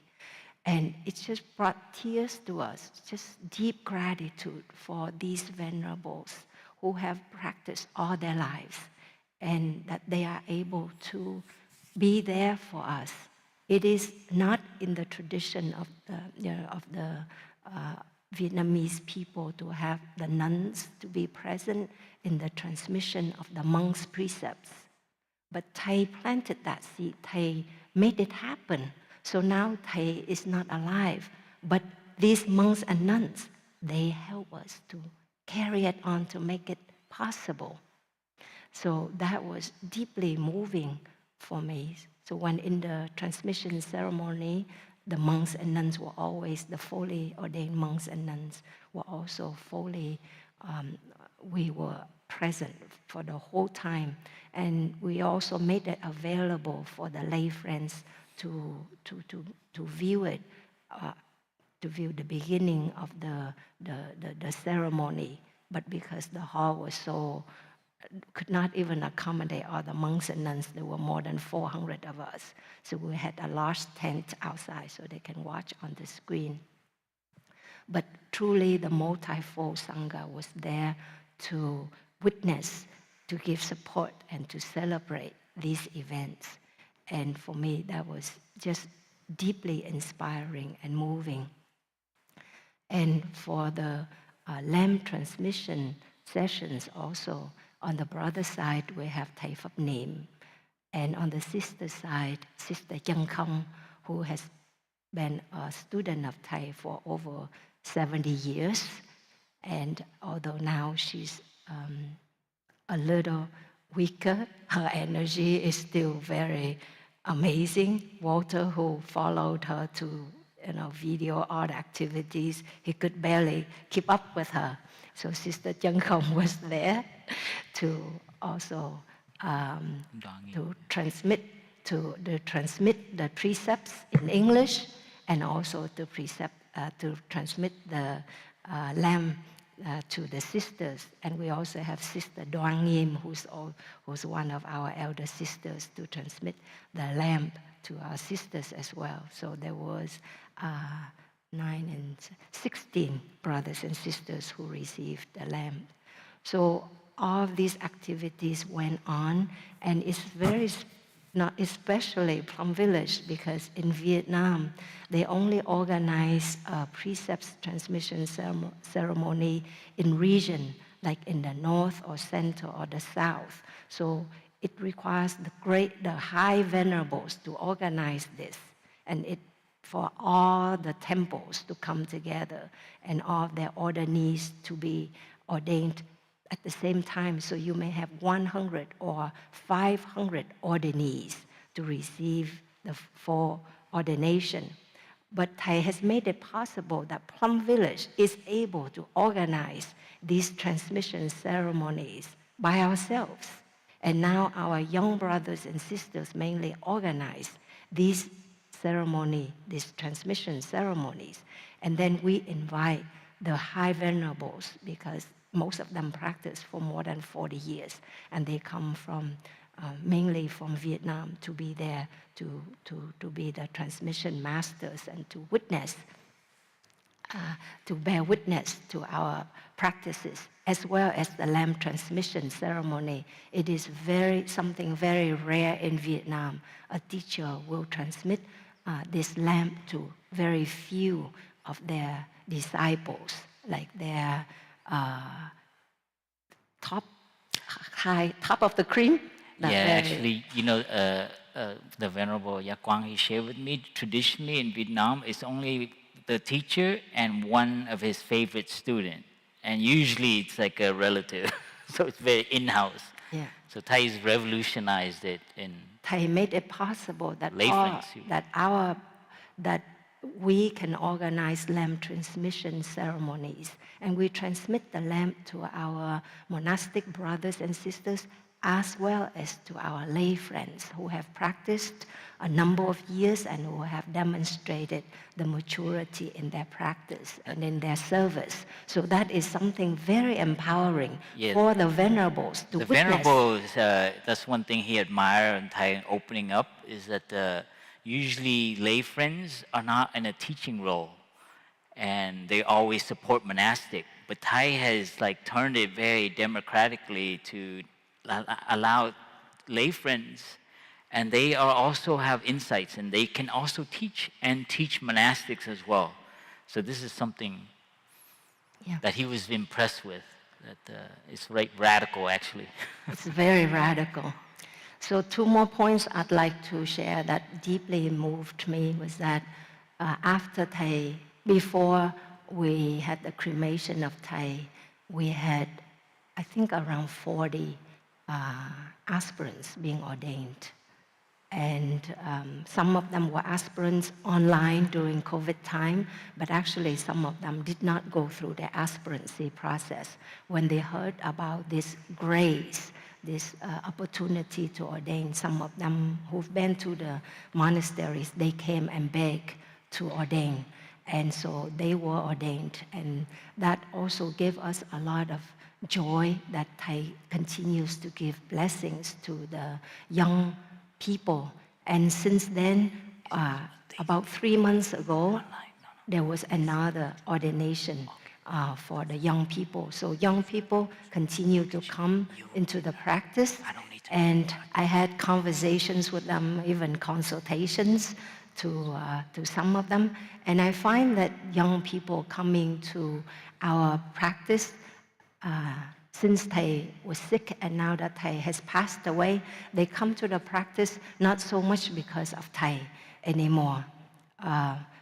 And it just brought tears to us, just deep gratitude for these venerables who have practiced all their lives and that they are able to be there for us. It is not in the tradition of the Vietnamese people to have the nuns to be present in the transmission of the monks' precepts. But Thay planted that seed. Thay made it happen. So now Thay is not alive, but these monks and nuns, they help us to carry it on to make it possible. So that was deeply moving for me. So when in the transmission ceremony, the monks and nuns were always, the fully ordained monks and nuns were also fully, we were present for the whole time. And we also made it available for the lay friends to view it, to view the beginning of the ceremony. But because the hall was so could not even accommodate all the monks and nuns. There were more than 400 of us. So we had a large tent outside so they can watch on the screen. But truly the multifold Sangha was there to witness, to give support, and to celebrate these events. And for me, that was just deeply inspiring and moving. And for the lamp transmission sessions also, on the brother side, we have Thay Phap Nghiem. And on the sister side, Sister Dung Nghiem, who has been a student of Thay for over 70 years. And although now she's a little weaker, her energy is still very amazing. Walter, who followed her to video art activities, he could barely keep up with her. So Sister Dung Nghiem was there to also to transmit the precepts in English, and also to transmit the lamp to the sisters. And we also have Sister Dang Nghiem, who's one of our elder sisters, to transmit the lamp to our sisters as well. So there was 16 brothers and sisters who received the lamp. So all of these activities went on, and it's very, not especially Plum Village, because in Vietnam, they only organize a precepts transmission ceremony in region, like in the north or center or the south. So it requires the high venerables to organize this, and for all the temples to come together and all their ordernees to be ordained at the same time. So you may have 100 or 500 ordinees to receive the full ordination. But Thay has made it possible that Plum Village is able to organize these transmission ceremonies by ourselves. And now our young brothers and sisters mainly organize these transmission ceremonies. And then we invite the high venerables, because most of them practice for more than 40 years, and they come from mainly from Vietnam to be there to be the transmission masters and to witness, to bear witness to our practices, as well as the lamp transmission ceremony. It is something very rare in Vietnam. A teacher will transmit this lamp to very few of their disciples, like their top of the cream. Actually, the Venerable Yak Quang, he shared with me, traditionally in Vietnam, it's only the teacher and one of his favorite students. And usually it's like a relative. So it's very in-house. Yeah. So Thay's revolutionized it in Thay made it possible that that we can organize lamp transmission ceremonies, and we transmit the lamp to our monastic brothers and sisters, as well as to our lay friends who have practiced a number of years and who have demonstrated the maturity in their practice and in their service. So that is something very empowering for the venerables to witness. The venerables, that's one thing he admired in Thay opening up, is that usually lay friends are not in a teaching role, and they always support monastic. But Thay has turned it very democratically to allow lay friends, and they also have insights, and they can also teach monastics as well. So this is something that he was impressed with. That it's radical, actually. It's very radical. So 2 more points I'd like to share that deeply moved me was that after Thay, before we had the cremation of Thay, we had, I think, around 40 aspirants being ordained. And some of them were aspirants online during COVID time, but actually some of them did not go through the aspirancy process. When they heard about this grace, this opportunity to ordain, some of them who've been to the monasteries, they came and begged to ordain. And so they were ordained. And that also gave us a lot of joy that Thay continues to give blessings to the young people. And since then, about 3 months ago, there was another ordination for the young people. So young people continue to come into the practice, and I had conversations with them, even consultations to some of them. And I find that young people coming to our practice, since Thay was sick and now that Thay has passed away, they come to the practice not so much because of Thay anymore,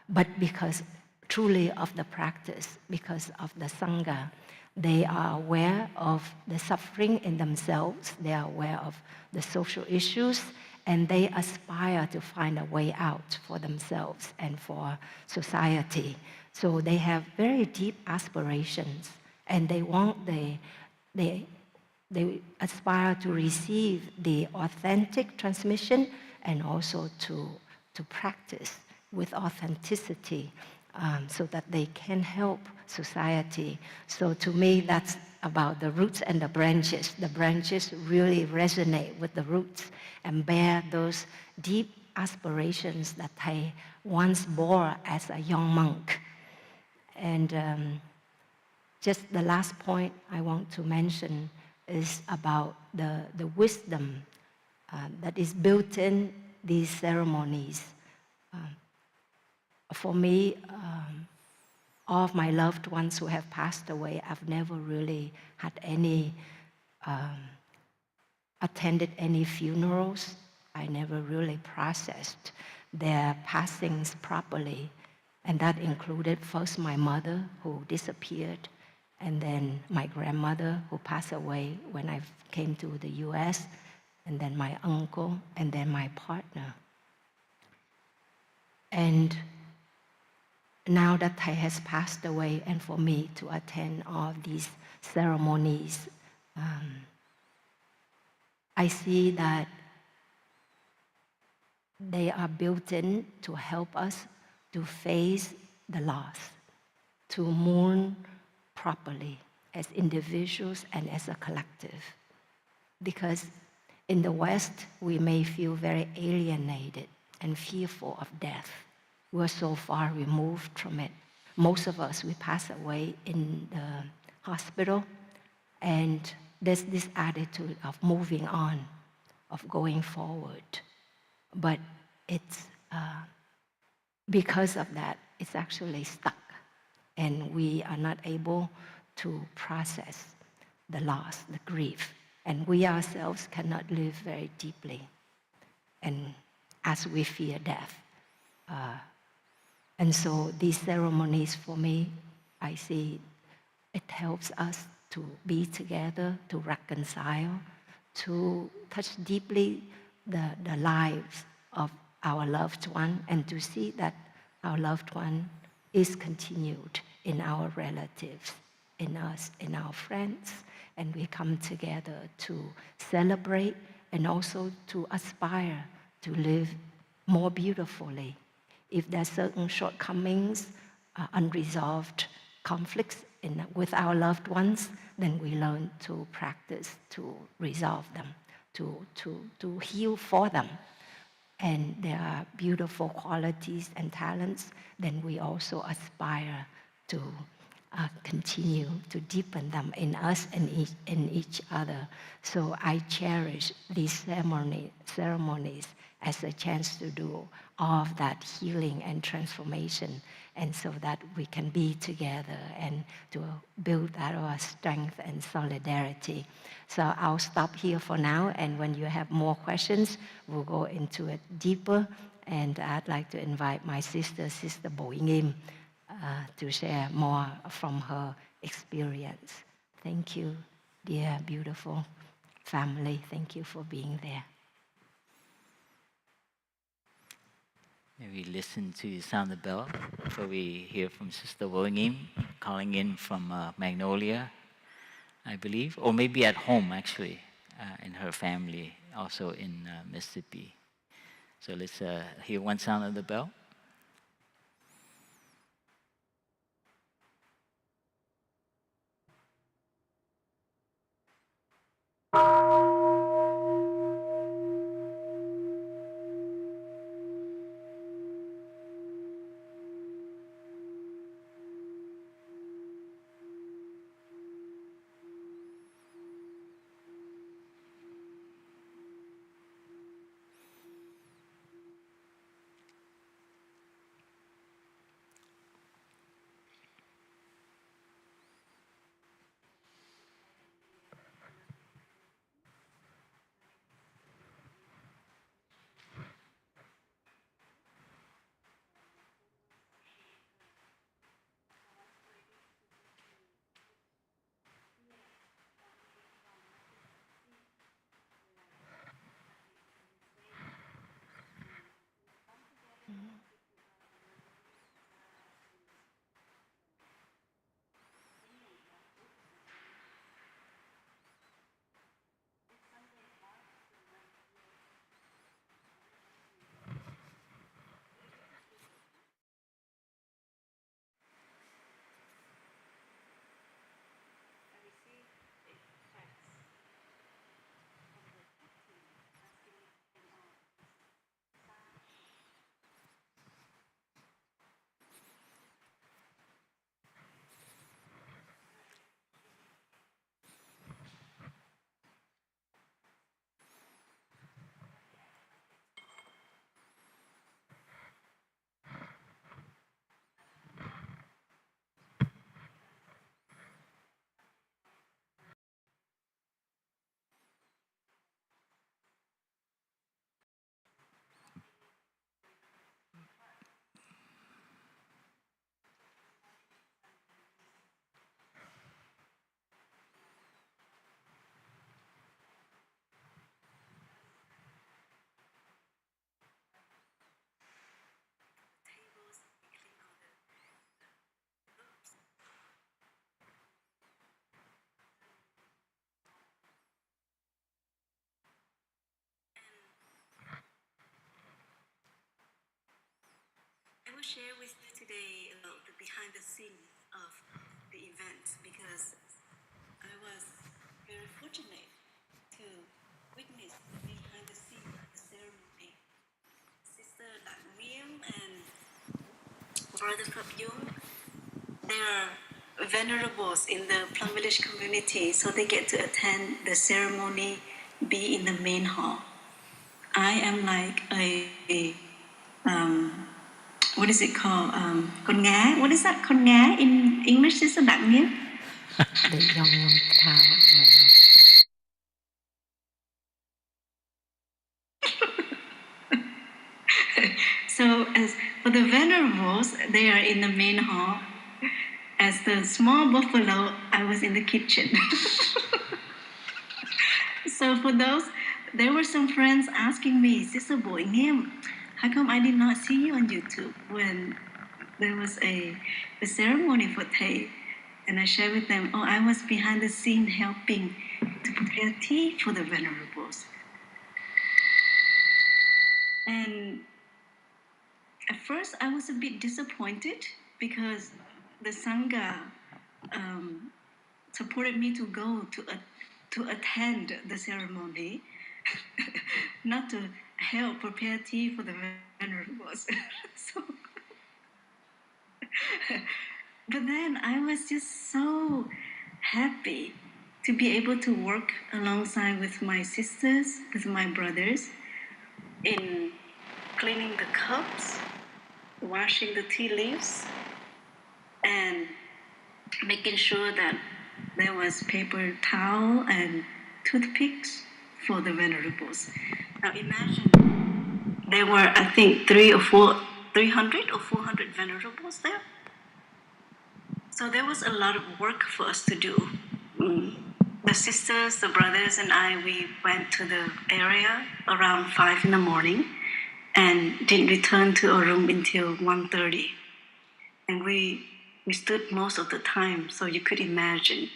but because truly of the practice, because of the Sangha. They are aware of the suffering in themselves, they are aware of the social issues, and they aspire to find a way out for themselves and for society. So they have very deep aspirations, and they aspire to receive the authentic transmission and also to practice with authenticity, so that they can help society. So to me, that's about the roots and the branches. The branches really resonate with the roots and bear those deep aspirations that I once bore as a young monk. And just the last point I want to mention is about the wisdom that is built in these ceremonies. For me, all of my loved ones who have passed away, I've never really had any, attended any funerals. I never really processed their passings properly. And that included first my mother, who disappeared, and then my grandmother, who passed away when I came to the US, and then my uncle, and then my partner. And now that Thay has passed away, and for me to attend all these ceremonies, I see that they are built in to help us to face the loss, to mourn properly as individuals and as a collective. Because in the West, we may feel very alienated and fearful of death. We're so far removed from it. Most of us, we pass away in the hospital, and there's this attitude of moving on, of going forward. But it's because of that, it's actually stuck, and we are not able to process the loss, the grief, and we ourselves cannot live very deeply, and as we fear death. And so these ceremonies, for me, I see it helps us to be together, to reconcile, to touch deeply the lives of our loved one, and to see that our loved one is continued in our relatives, in us, in our friends, and we come together to celebrate and also to aspire to live more beautifully. If there are certain shortcomings, unresolved conflicts with our loved ones, then we learn to practice to resolve them, to heal for them. And there are beautiful qualities and talents, then we also aspire to continue to deepen them in us and in each other. So I cherish these ceremonies as a chance to do all of that healing and transformation, and so that we can be together and to build our strength and solidarity. So I'll stop here for now, and when you have more questions, we'll go into it deeper. And I'd like to invite my sister, Sister Boi Nghiem, to share more from her experience. Thank you, dear, beautiful family. Thank you for being there. Maybe listen to the sound of the bell before we hear from Sister Boi Nghiem, calling in from Magnolia, I believe, or maybe at home actually, in her family, also in Mississippi. So let's hear one sound of the bell. share with you today about the behind the scene of the event because I was very fortunate to witness the behind the scene of the ceremony. Sister Dang Nghiem and Brother Phap Dung, they are venerables in the Plum Village community, so they get to attend the ceremony, be in the main hall. I am like what is it called? Con ngá. What is that? Con ngá in English, Sister Đặng Nghiem? The young cow. So as for the venerables, they are in the main hall. As the small buffalo, I was in the kitchen. So for those, there were some friends asking me, Sister Boi Nghiem, how come I did not see you on YouTube when there was a ceremony for Thay? And I shared with them, oh, I was behind the scene helping to prepare tea for the venerables. And at first, I was a bit disappointed because the Sangha supported me to go to attend the ceremony, not to help prepare tea for the venerables. So, but then I was just so happy to be able to work alongside with my sisters, with my brothers, in cleaning the cups, washing the tea leaves, and making sure that there was paper towel and toothpicks for the venerables. Now imagine there were, I think, 300 or 400 venerables there. So there was a lot of work for us to do. The sisters, the brothers, and I, we went to the area around 5 in the morning and didn't return to our room until 1:30. And we stood most of the time, so you could imagine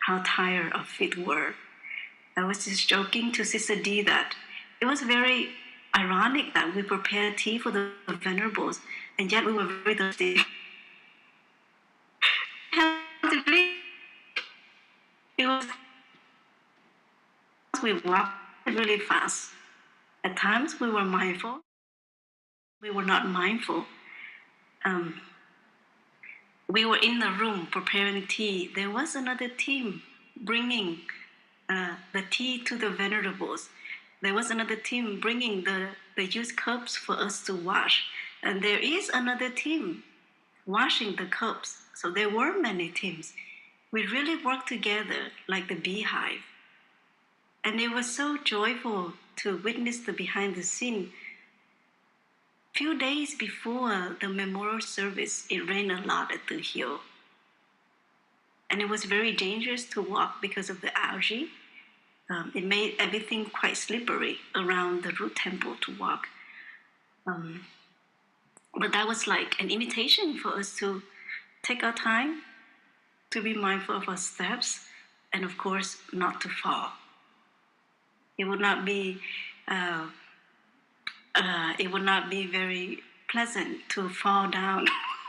how tired our feet were. I was just joking to Sister D that it was very ironic that we prepared tea for the venerables, and yet we were very thirsty. It was we walked really fast. At times we were mindful. We were not mindful. We were in the room preparing tea. There was another team bringing the tea to the venerables. There was another team bringing the used cups for us to wash. And there is another team washing the cups. So there were many teams. We really worked together like the beehive. And it was so joyful to witness the behind the scene. Few days before the memorial service, it rained a lot at Tu Hieu. And it was very dangerous to walk because of the algae. It made everything quite slippery around the root temple to walk. But that was like an invitation for us to take our time, to be mindful of our steps, and of course, not to fall. It would not be very pleasant to fall down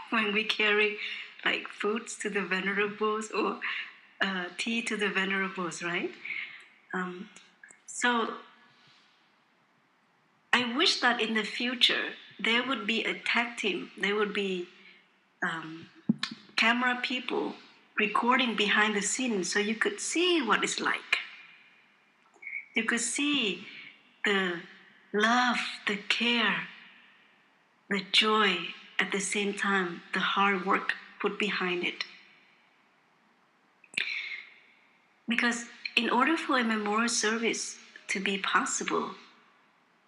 when we carry like foods to the venerables or tea to the venerables, right? So I wish that in the future there would be a tag team. There would be camera people recording behind the scenes so you could see what it's like. You could see the love, the care, the joy, at the same time, the hard work put behind it. Because in order for a memorial service to be possible,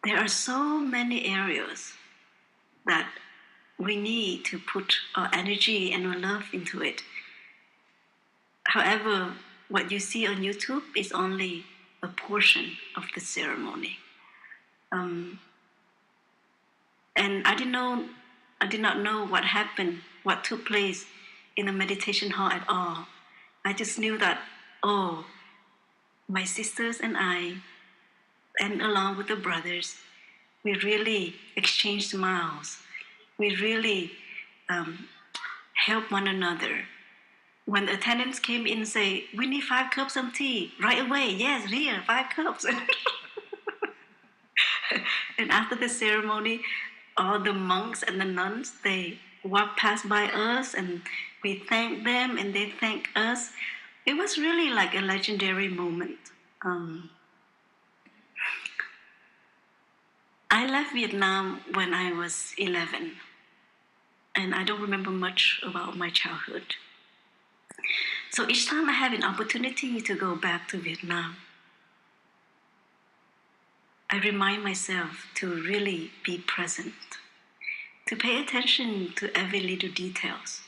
there are so many areas that we need to put our energy and our love into it. However, what you see on YouTube is only a portion of the ceremony. And I did not know what happened, what took place in the meditation hall at all. I just knew that, oh, my sisters and I, and along with the brothers, we really exchanged smiles. We really help one another. When the attendants came in and say, "We need 5 cups of tea," right away, "Yes, here, 5 cups." And after the ceremony, all the monks and the nuns, they walk past by us and we thank them and they thank us. It was really like a legendary moment. I left Vietnam when I was 11, and I don't remember much about my childhood. So each time I have an opportunity to go back to Vietnam, I remind myself to really be present, to pay attention to every little details.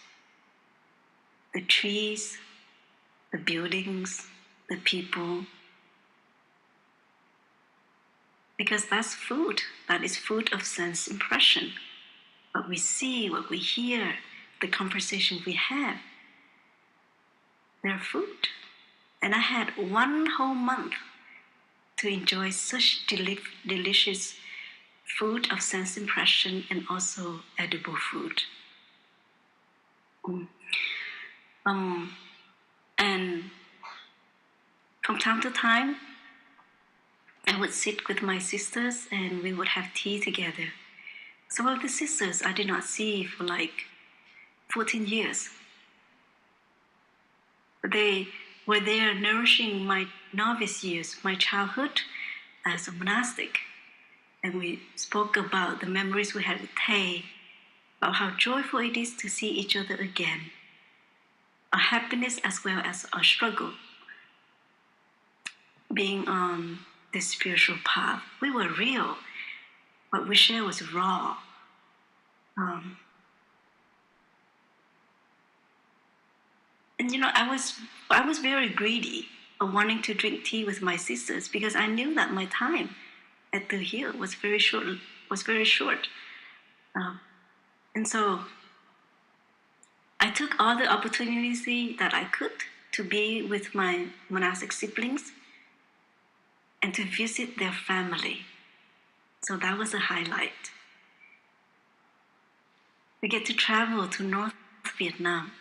The trees, the buildings, the people. Because that's food. That is food of sense impression. What we see, what we hear, the conversation we have. They're food. And I had 1 whole month to enjoy such delicious food of sense impression and also edible food. And from time to time, I would sit with my sisters and we would have tea together. Some of the sisters I did not see for like 14 years. They were there nourishing my novice years, my childhood as a monastic. And we spoke about the memories we had with Thay, about how joyful it is to see each other again, our happiness as well as our struggle. Being on the spiritual path, we were real. What we shared was raw. And you know, I was very greedy of wanting to drink tea with my sisters because I knew that my time at Tu Hieu was very short. And so I took all the opportunities that I could to be with my monastic siblings and to visit their family. So that was a highlight. We get to travel to North Vietnam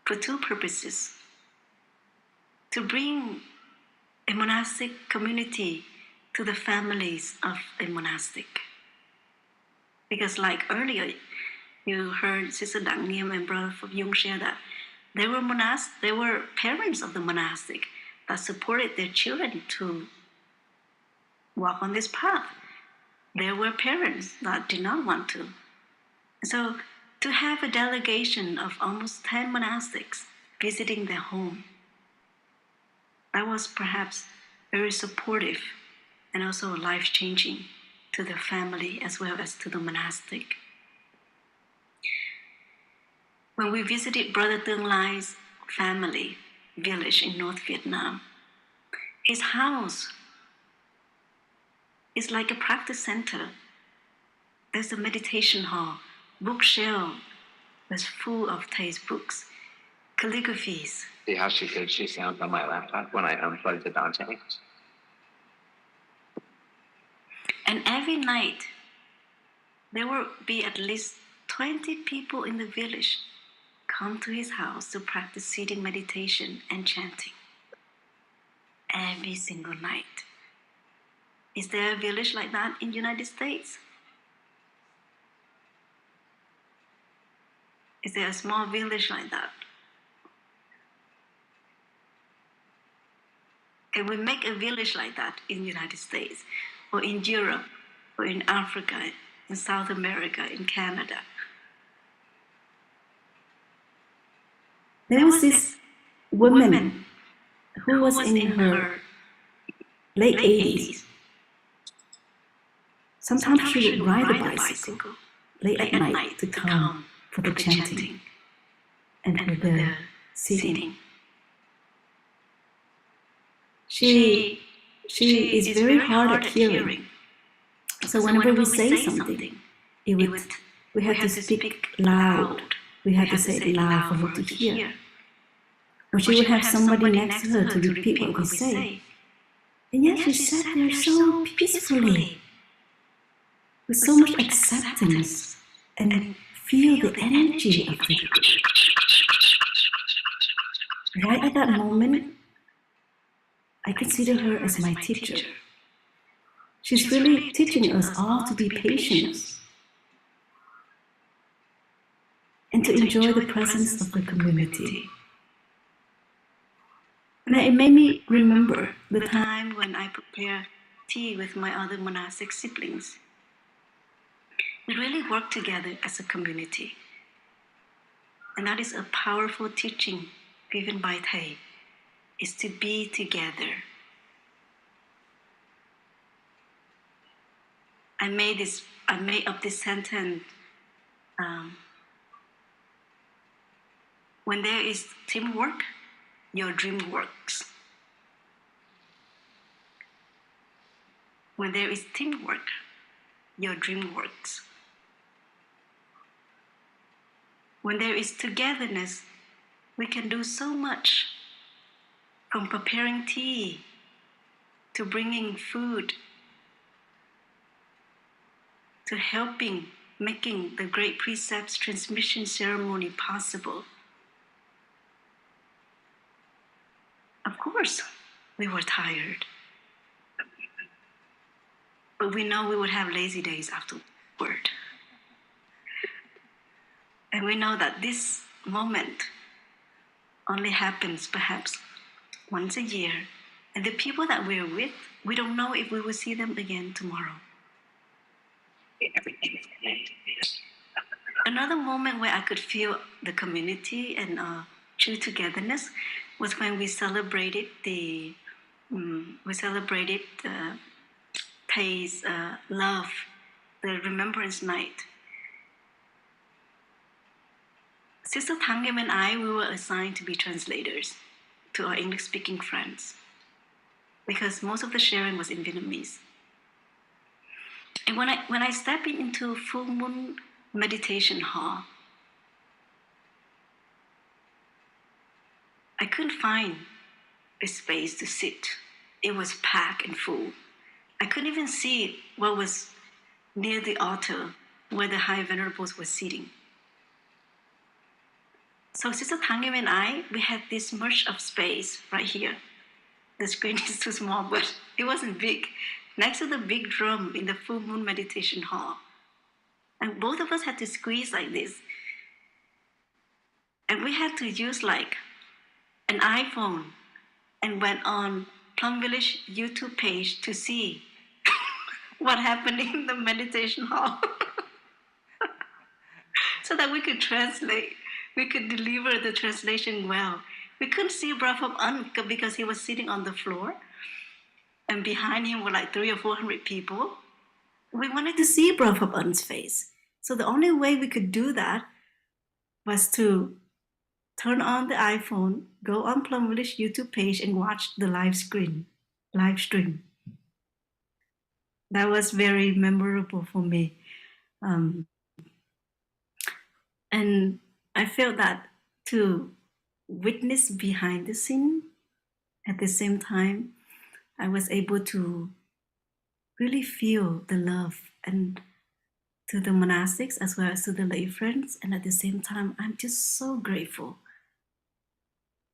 for 2 purposes. To bring a monastic community to the families of a monastic. Because like earlier, you heard Sister Dang Nghiem and Brother Phap Dung share that they were parents of the monastic that supported their children to walk on this path. There were parents that did not want to. So to have a delegation of almost 10 monastics visiting their home, that was perhaps very supportive and also life-changing to the family as well as to the monastic. When we visited Brother Tương Lai's family village in North Vietnam, his house is like a practice center. There's a meditation hall, bookshelf was full of Thay's books, calligraphies. See how she could see sound on my laptop when I unplugged the Dante? And every night, there will be at least 20 people in the village come to his house to practice sitting meditation and chanting. Every single night. Is there a village like that in the United States? Is there a small village like that? Can we make a village like that in the United States, or in Europe, or in Africa, in South America, in Canada? There was this woman who was in her late 80s. Sometimes she would ride a bicycle late at night to come for the chanting and for the sitting. She is very hard at hearing. So whenever we say something, we have to speak loud. We had to say it loud for her to hear. Or she would have somebody next to her to repeat what we say. And yet she sat there so peacefully, with so much acceptance and feel the energy of the group. Right at that moment, I consider her as my teacher. She's really teaching us all to be patient and to enjoy the presence of the community. And it made me remember the time When I prepare tea with my other monastic siblings, we really work together as a community. And that is a powerful teaching given by Thay, is to be together. I made up this sentence, when there is teamwork, your dream works. When there is teamwork, your dream works. When there is togetherness, we can do so much, from preparing tea to bringing food to helping making the Great Precepts Transmission Ceremony possible. Of course, we were tired, but we know we would have lazy days afterward. And we know that this moment only happens perhaps once a year. And the people that we're with, we don't know if we will see them again tomorrow. Another moment where I could feel the community and true togetherness was when we celebrated Thay's love, the Remembrance Night. Sister Dang Nghiem and I, we were assigned to be translators to our English-speaking friends because most of the sharing was in Vietnamese. And when I stepped into full moon meditation hall, I couldn't find a space to sit. It was packed and full. I couldn't even see what was near the altar where the High Venerables were sitting. So Sister Dang Nghiem and I, we had this much of space right here. The screen is too small, but it wasn't big. Next to the big drum in the full moon meditation hall. And both of us had to squeeze like this. And we had to use like an iPhone and went on Plum Village YouTube page to see what happened in the meditation hall. So that we could translate. We could deliver the translation well. We couldn't see Phap Dung because he was sitting on the floor. And behind him were like 300 or 400 people. We wanted to see Phap Dung's face. So the only way we could do that was to turn on the iPhone, go on Plum Village YouTube page and watch the live stream. That was very memorable for me. And I felt that to witness behind the scene, at the same time, I was able to really feel the love and to the monastics as well as to the lay friends. And at the same time, I'm just so grateful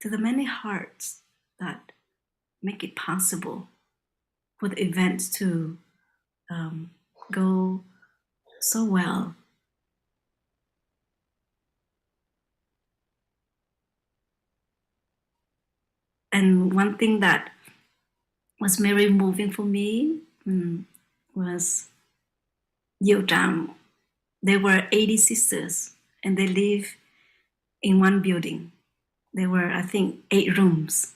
to the many hearts that make it possible for the events to go so well. And one thing that was very moving for me was Diệu Trạm. There were 80 sisters and they live in one building. There were, I think, 8 rooms,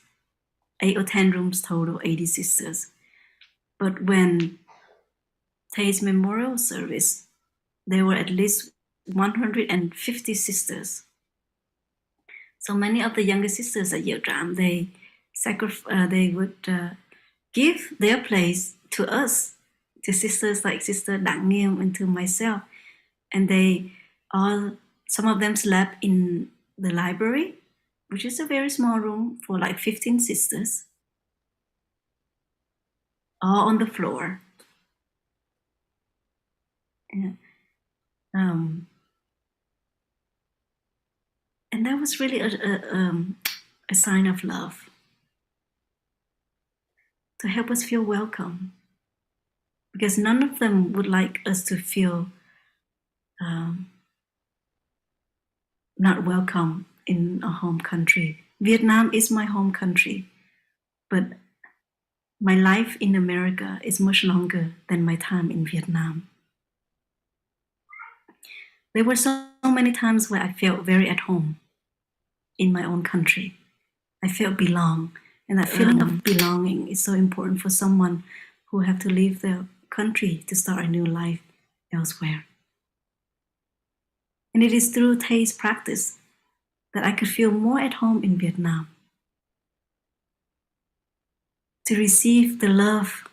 8 or 10 rooms total, 80 sisters. But when Thay's memorial service, there were at least 150 sisters. So many of the younger sisters at Diệu Trạm, they would give their place to us, to sisters like Sister Dang Nghiem and to myself. And some of them slept in the library, which is a very small room for like 15 sisters, all on the floor. Yeah. And that was really a sign of love to help us feel welcome, because none of them would like us to feel not welcome in a home country. Vietnam is my home country, but my life in America is much longer than my time in Vietnam. There were so many times where I felt very at home in my own country. I felt belong, and that feeling of belonging is so important for someone who have to leave their country to start a new life elsewhere. And it is through Thay's practice that I could feel more at home in Vietnam, to receive the love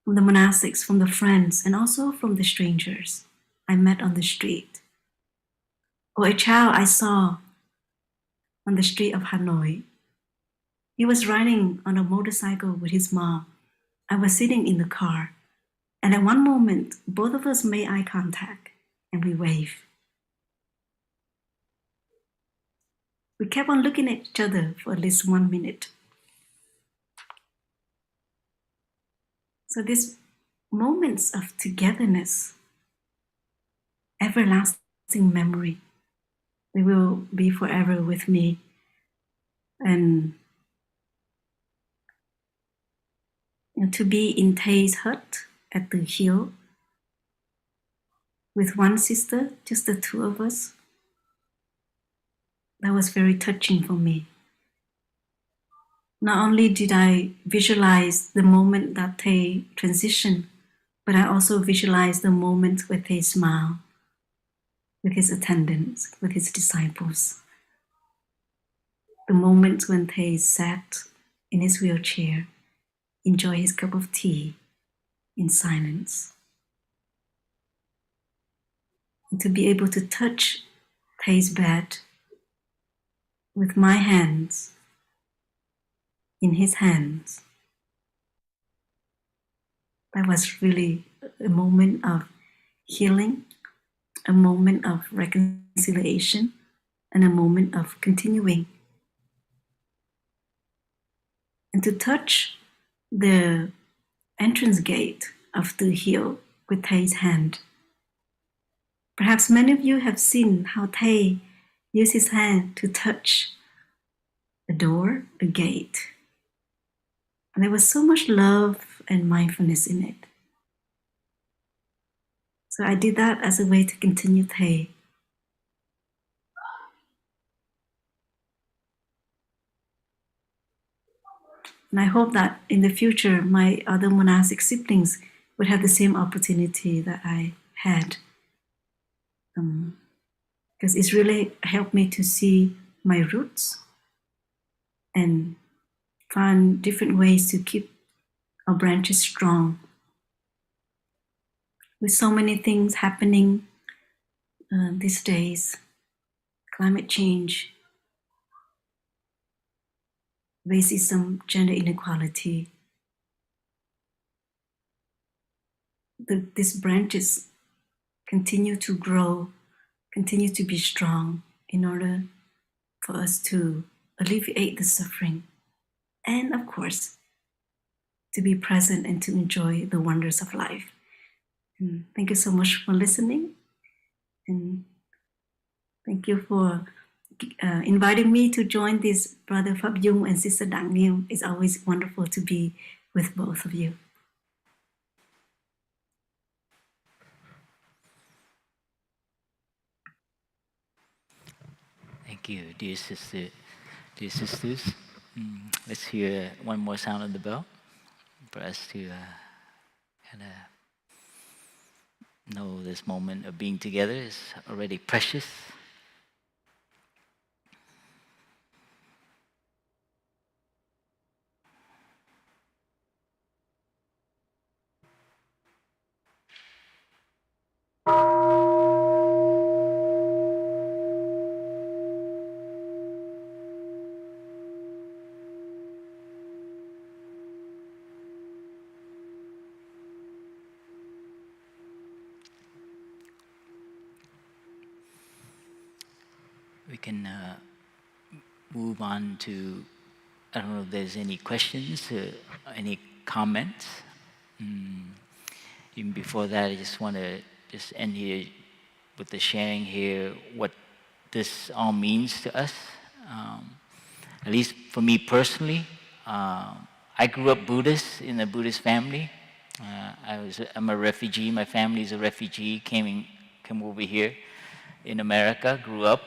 from the monastics, from the friends, and also from the strangers I met on the street, or a child I saw on the street of Hanoi. He was riding on a motorcycle with his mom. I was sitting in the car, and at one moment, both of us made eye contact and we waved. We kept on looking at each other for at least 1 minute. So these moments of togetherness, everlasting memory, they will be forever with me. And to be in Thay's hut at Tu Hieu with one sister, just the two of us, that was very touching for me. Not only did I visualize the moment that Thay transitioned, but I also visualized the moment where Thay smiled with his attendants, with his disciples. The moment when Thay sat in his wheelchair, enjoy his cup of tea in silence. And to be able to touch Thay's bed with my hands in his hands, that was really a moment of healing, a moment of reconciliation, and a moment of continuing. And to touch the entrance gate of Tu Hieu with Thay's hand. Perhaps many of you have seen how Thay used his hand to touch a door, a gate. And there was so much love and mindfulness in it. So I did that as a way to continue Thay. And I hope that in the future, my other monastic siblings would have the same opportunity that I had. Because it's really helped me to see my roots and find different ways to keep our branches strong. With so many things happening these days, climate change, racism, gender inequality, these branches continue to grow, continue to be strong in order for us to alleviate the suffering and, of course, to be present and to enjoy the wonders of life. And thank you so much for listening, and thank you for inviting me to join this Brother Phap Dung and Sister Dang Nghiem. It's always wonderful to be with both of you. Thank you, dear sister, dear sisters. Let's hear one more sound of the bell for us to kind of know this moment of being together is already precious. we can move on to, I don't know if there's any questions, any comments. Even before that, I just want to just end here with the sharing here what this all means to us. At least for me personally, I grew up Buddhist in a Buddhist family. I'm a refugee. My family is a refugee. Came over here in America. Grew up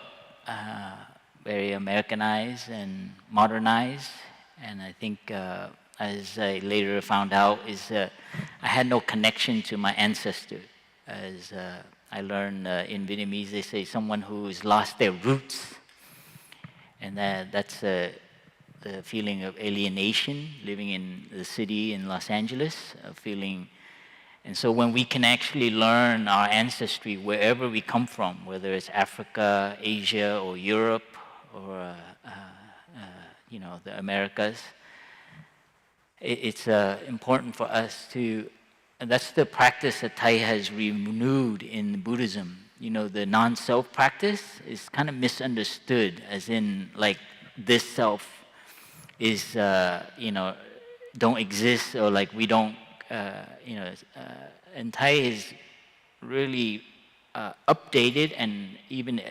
very Americanized and modernized. And I think, as I later found out, is I had no connection to my ancestor. As I learned in Vietnamese, they say someone who's lost their roots, and that's the feeling of alienation, living in the city in Los Angeles, feeling. And so when we can actually learn our ancestry wherever we come from, whether it's Africa, Asia, or Europe, or the Americas, it's important for us to. And that's the practice that Thay has renewed in Buddhism. The non-self practice is kind of misunderstood, as in like this self is don't exist, or like we don't and Thay is really updated and even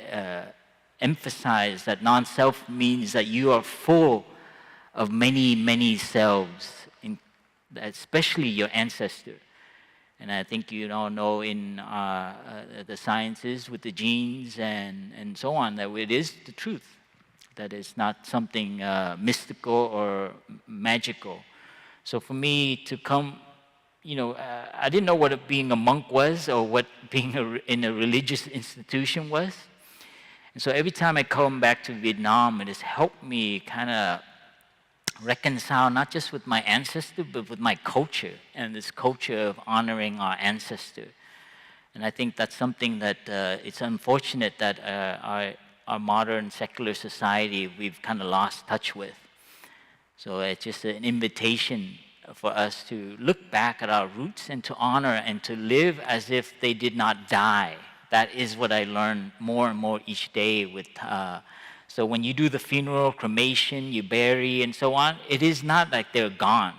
emphasized that non-self means that you are full of many selves, especially your ancestor. And I think you all know in the sciences with the genes and so on that it is the truth, that it's not something mystical or magical. So for me to come, I didn't know what being a monk was or what being in a religious institution was. And so every time I come back to Vietnam, it has helped me kind of reconcile not just with my ancestor, but with my culture, and this culture of honoring our ancestor. And I think that's something that it's unfortunate that our modern secular society, we've kind of lost touch with. So it's just an invitation for us to look back at our roots and to honor and to live as if they did not die. That is what I learn more and more each day with so when you do the funeral, cremation, you bury and so on, it is not like they're gone.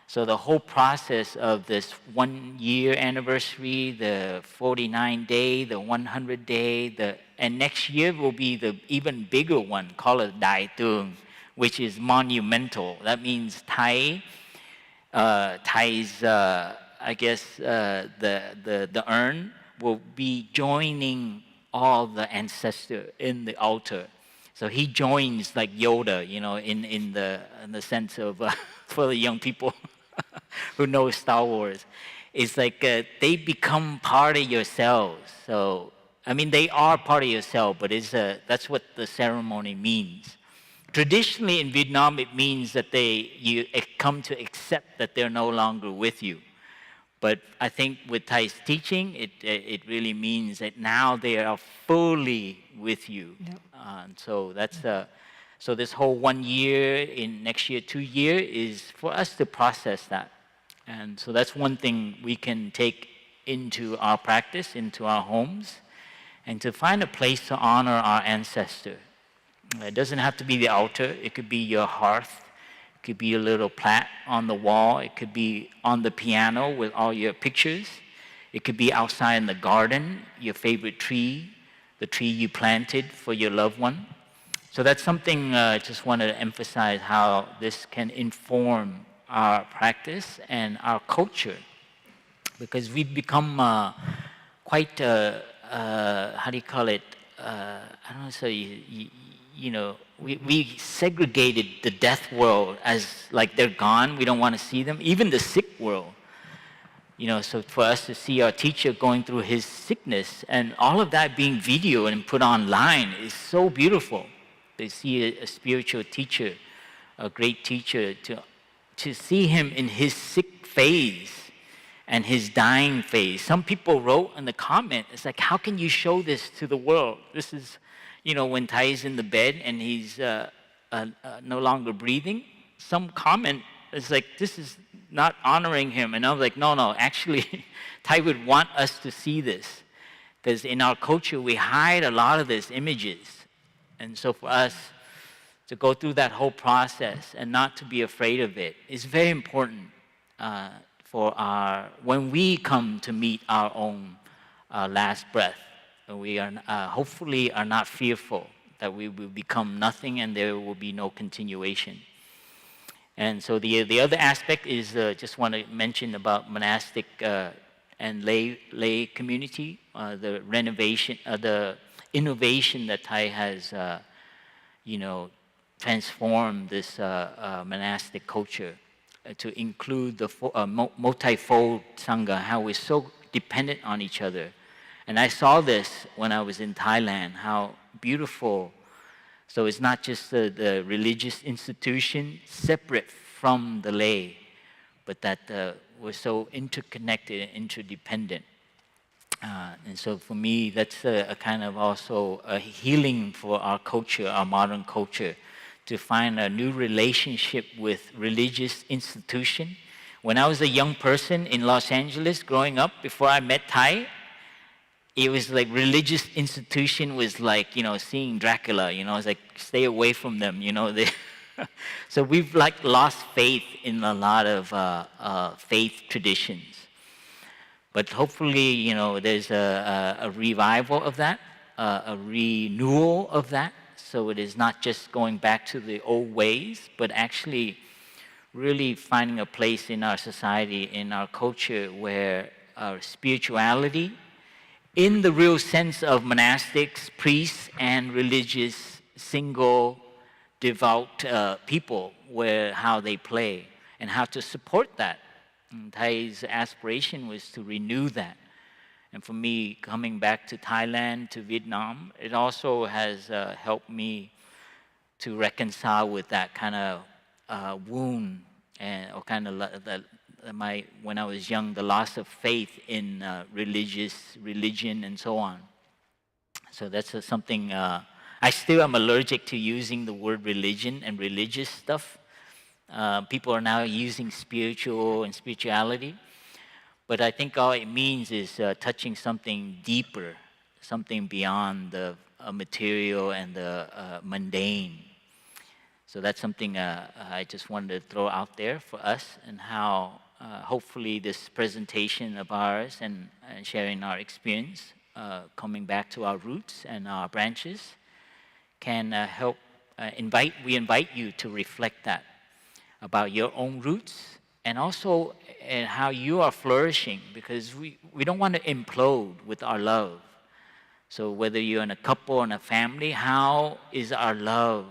So the whole process of this 1 year anniversary, the 49-day, the 100-day, and next year will be the even bigger one, called a Đại Tường, which is monumental. That means Thai's, I guess, the urn will be joining all the ancestors in the altar. So he joins like Yoda, in the sense of for the young people who know Star Wars. It's like they become part of yourselves. So I mean, they are part of yourself, but that's what the ceremony means. Traditionally in Vietnam, it means that you come to accept that they're no longer with you. But I think with Thay's teaching, it really means that now they are fully with you. Yep. So that's so this whole 1 year, in next year 2 years, is for us to process that. And so that's one thing we can take into our practice, into our homes, and to find a place to honor our ancestor. It doesn't have to be the altar. It could be your hearth. It could be a little plaque on the wall. It could be on the piano with all your pictures. It could be outside in the garden, your favorite tree, the tree you planted for your loved one. So that's something I just wanted to emphasize, how this can inform our practice and our culture. Because we've become quite, how do you call it? I don't know, so we segregated the death world as like they're gone. We don't want to see them. Even the sick world. So for us to see our teacher going through his sickness and all of that being videoed and put online is so beautiful. To see a spiritual teacher, a great teacher, to see him in his sick phase and his dying phase. Some people wrote in the comment, it's like, how can you show this to the world? This is, when Thay is in the bed and he's no longer breathing. Some comment is like, this is not honoring him. And I was like, no, actually, Thay would want us to see this. Because in our culture, we hide a lot of these images. And so for us to go through that whole process and not to be afraid of it is very important when we come to meet our own last breath. We are hopefully are not fearful that we will become nothing and there will be no continuation. And so the other aspect is just want to mention about monastic and lay community, the renovation, the innovation that Thay has, transformed this monastic culture to include the multifold Sangha, how we're so dependent on each other. And I saw this when I was in Thailand, how beautiful. So it's not just the religious institution separate from the lay, but that we're so interconnected and interdependent. And so for me, that's a kind of also a healing for our culture, our modern culture, to find a new relationship with religious institution. When I was a young person in Los Angeles growing up, before I met Thay, it was like religious institution was like, seeing Dracula, it's like, stay away from them, So we've like lost faith in a lot of faith traditions. But hopefully, there's a revival of that, a renewal of that. So it is not just going back to the old ways, but actually really finding a place in our society, in our culture, where our spirituality, in the real sense of monastics, priests, and religious, single, devout people, how they play, and how to support that. And Thay's aspiration was to renew that. And for me, coming back to Thailand, to Vietnam, it also has helped me to reconcile with that kind of wound, or kind of when I was young, the loss of faith in religion and so on. So that's something, I still am allergic to using the word religion and religious stuff. People are now using spiritual and spirituality. But I think all it means is touching something deeper, something beyond the material and the mundane. So that's something I just wanted to throw out there for us, and how hopefully this presentation of ours and sharing our experience, coming back to our roots and our branches, can help we invite you to reflect that about your own roots, and also how you are flourishing, because we don't want to implode with our love. So whether you're in a couple or in a family, how is our love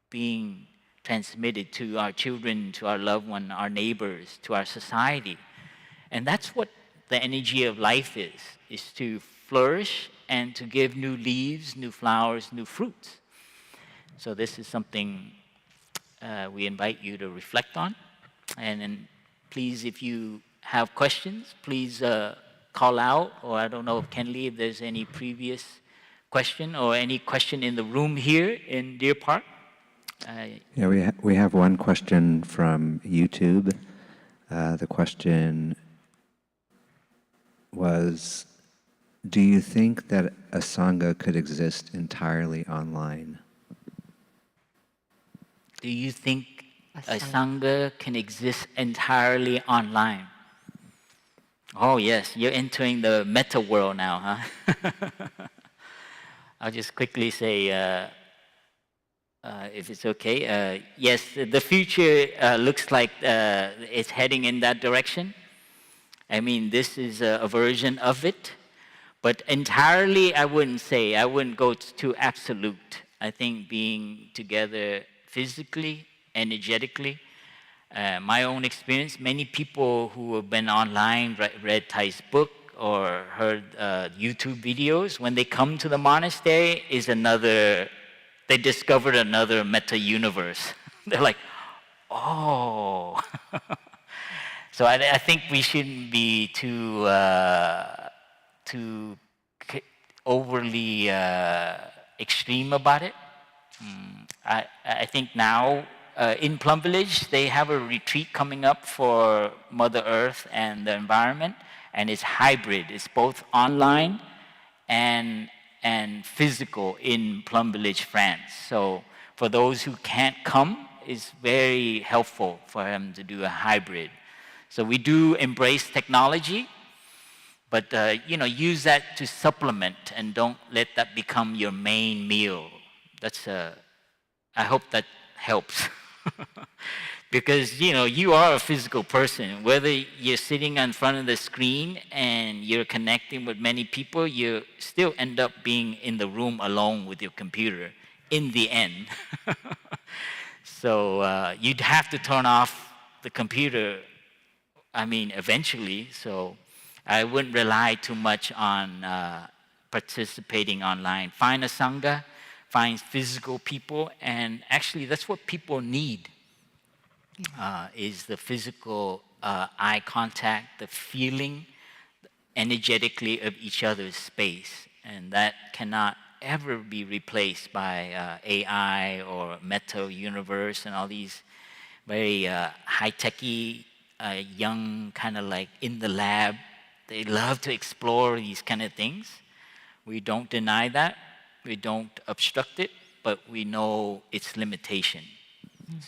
being transmitted to our children, to our loved one, our neighbors, to our society? And that's what the energy of life is to flourish and to give new leaves, new flowers, new fruits. So this is something we invite you to reflect on. And then please, if you have questions, please call out, or I don't know if Ken Lee, if there's any previous question or any question in the room here in Deer Park. Yeah, we have one question from YouTube. The question was, do you think that a Sangha could exist entirely online? Do you think a Sangha can exist entirely online? Oh yes, you're entering the meta world now, huh? I'll just quickly say, if it's okay, yes, the future looks like it's heading in that direction. I mean, this is a version of it, but entirely I wouldn't say. I wouldn't go too absolute. I think being together physically, energetically, my own experience, many people who have been online, read Thay's book or heard YouTube videos, when they come to the monastery they discovered another meta-universe. They're like, oh. So I think we shouldn't be too overly extreme about it. I think now in Plum Village, they have a retreat coming up for Mother Earth and the environment, and it's hybrid. It's both online and and physical in Plum Village, France. So for those who can't come, it's very helpful for him to do a hybrid. So we do embrace technology, but use that to supplement and don't let that become your main meal. I hope that helps. Because you are a physical person. Whether you're sitting in front of the screen and you're connecting with many people, you still end up being in the room alone with your computer in the end. So you'd have to turn off the computer, eventually. So I wouldn't rely too much on participating online. Find a Sangha, find physical people, and actually that's what people need. Is the physical eye contact, the feeling energetically of each other's space. And that cannot ever be replaced by AI or meta universe and all these very high-techy, young, kind of like in the lab. They love to explore these kind of things. We don't deny that. We don't obstruct it, but we know its limitation.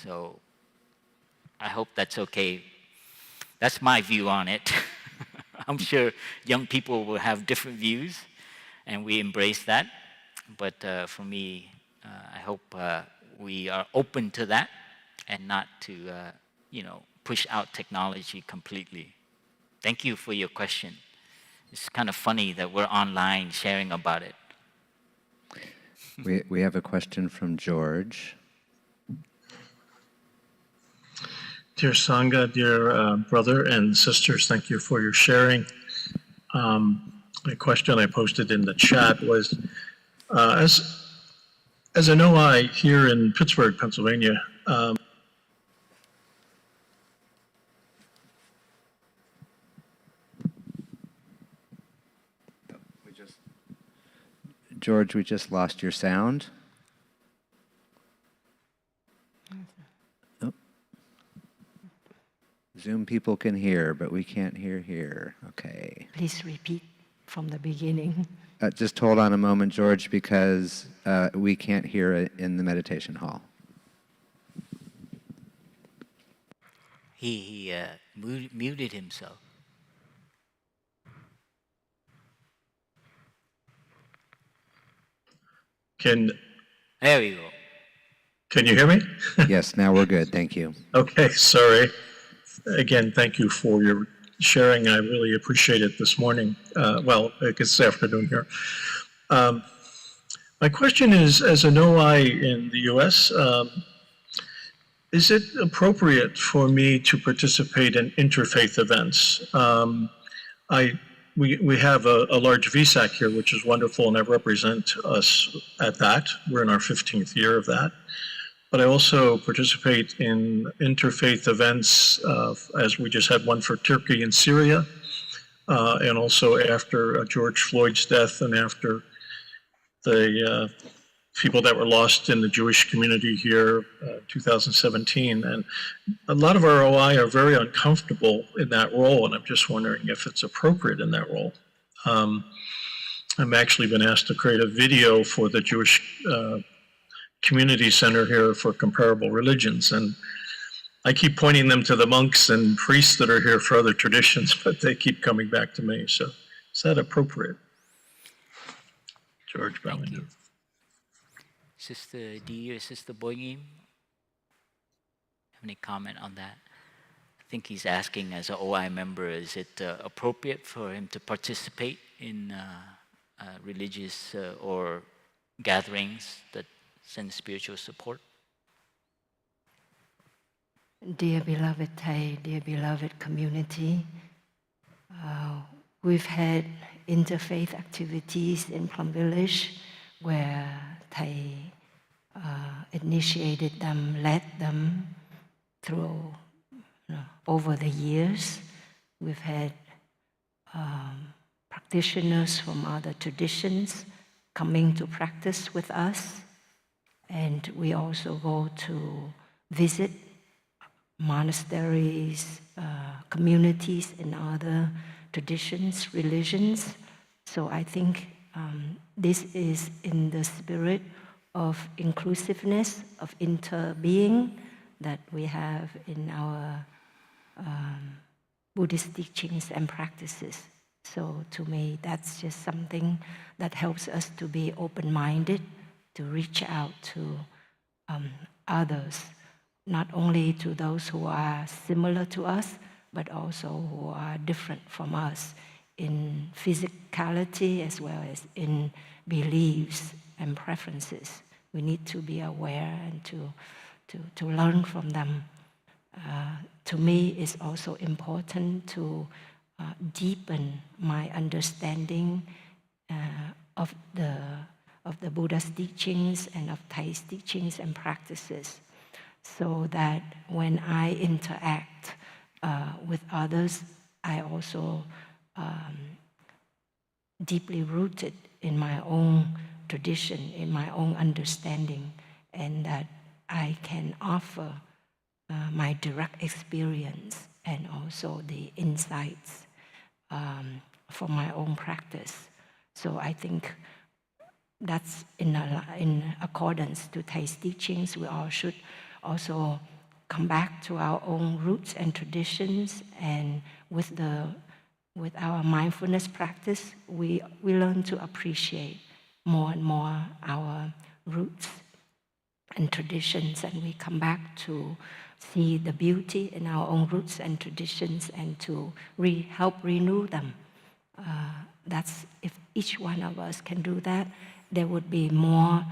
So I hope that's okay. That's my view on it. I'm sure young people will have different views, and we embrace that. But for me, I hope we are open to that and not to, push out technology completely. Thank you for your question. It's kind of funny that we're online sharing about it. We have a question from George. Dear Sangha, dear brother and sisters, thank you for your sharing. A question I posted in the chat was, as an OI here in Pittsburgh, Pennsylvania, George, we just lost your sound. Oh. Zoom people can hear, but we can't hear here. Okay. Please repeat from the beginning. Just hold on a moment, George, because we can't hear it in the meditation hall. He muted himself. There we go. Can you hear me? Yes, now we're good. Thank you. Okay, sorry. Again, thank you for your sharing. I really appreciate it this morning. Well, I guess this afternoon here. My question is, as an OI in the US, is it appropriate for me to participate in interfaith events? We have a large VSAC here, which is wonderful, and I represent us at that. We're in our 15th year of that. But I also participate in interfaith events, as we just had one for Turkey and Syria, and also after George Floyd's death and after the people that were lost in the Jewish community here, 2017. And a lot of our OI are very uncomfortable in that role, and I'm just wondering if it's appropriate in that role. I've actually been asked to create a video for the Jewish community center here for comparable religions, and I keep pointing them to the monks and priests that are here for other traditions, but they keep coming back to me. So is that appropriate? George Bellingham. Sister D or Sister Boi Nghiem, have any comment on that? I think he's asking, as an OI member, is it appropriate for him to participate in religious or gatherings that send spiritual support? Dear beloved Thay, dear beloved community, we've had interfaith activities in Plum Village where Thay initiated them, led them through over the years. We've had practitioners from other traditions coming to practice with us, and we also go to visit monasteries, communities in other traditions, religions. So I think this is in the spirit of inclusiveness, of interbeing that we have in our Buddhist teachings and practices. So to me, that's just something that helps us to be open-minded, to reach out to others, not only to those who are similar to us, but also who are different from us in physicality as well as in beliefs and preferences. We need to be aware and to learn from them. To me, it's also important to deepen my understanding of the Buddha's teachings and of Thay's teachings and practices, so that when I interact with others, I also deeply rooted in my own tradition, in my own understanding, and that I can offer my direct experience and also the insights from my own practice. So I think that's in accordance to Thay's teachings. We all should also come back to our own roots and traditions, and with our mindfulness practice, we learn to appreciate more and more our roots and traditions, and we come back to see the beauty in our own roots and traditions and to help renew them. That's if each one of us can do that, there would be more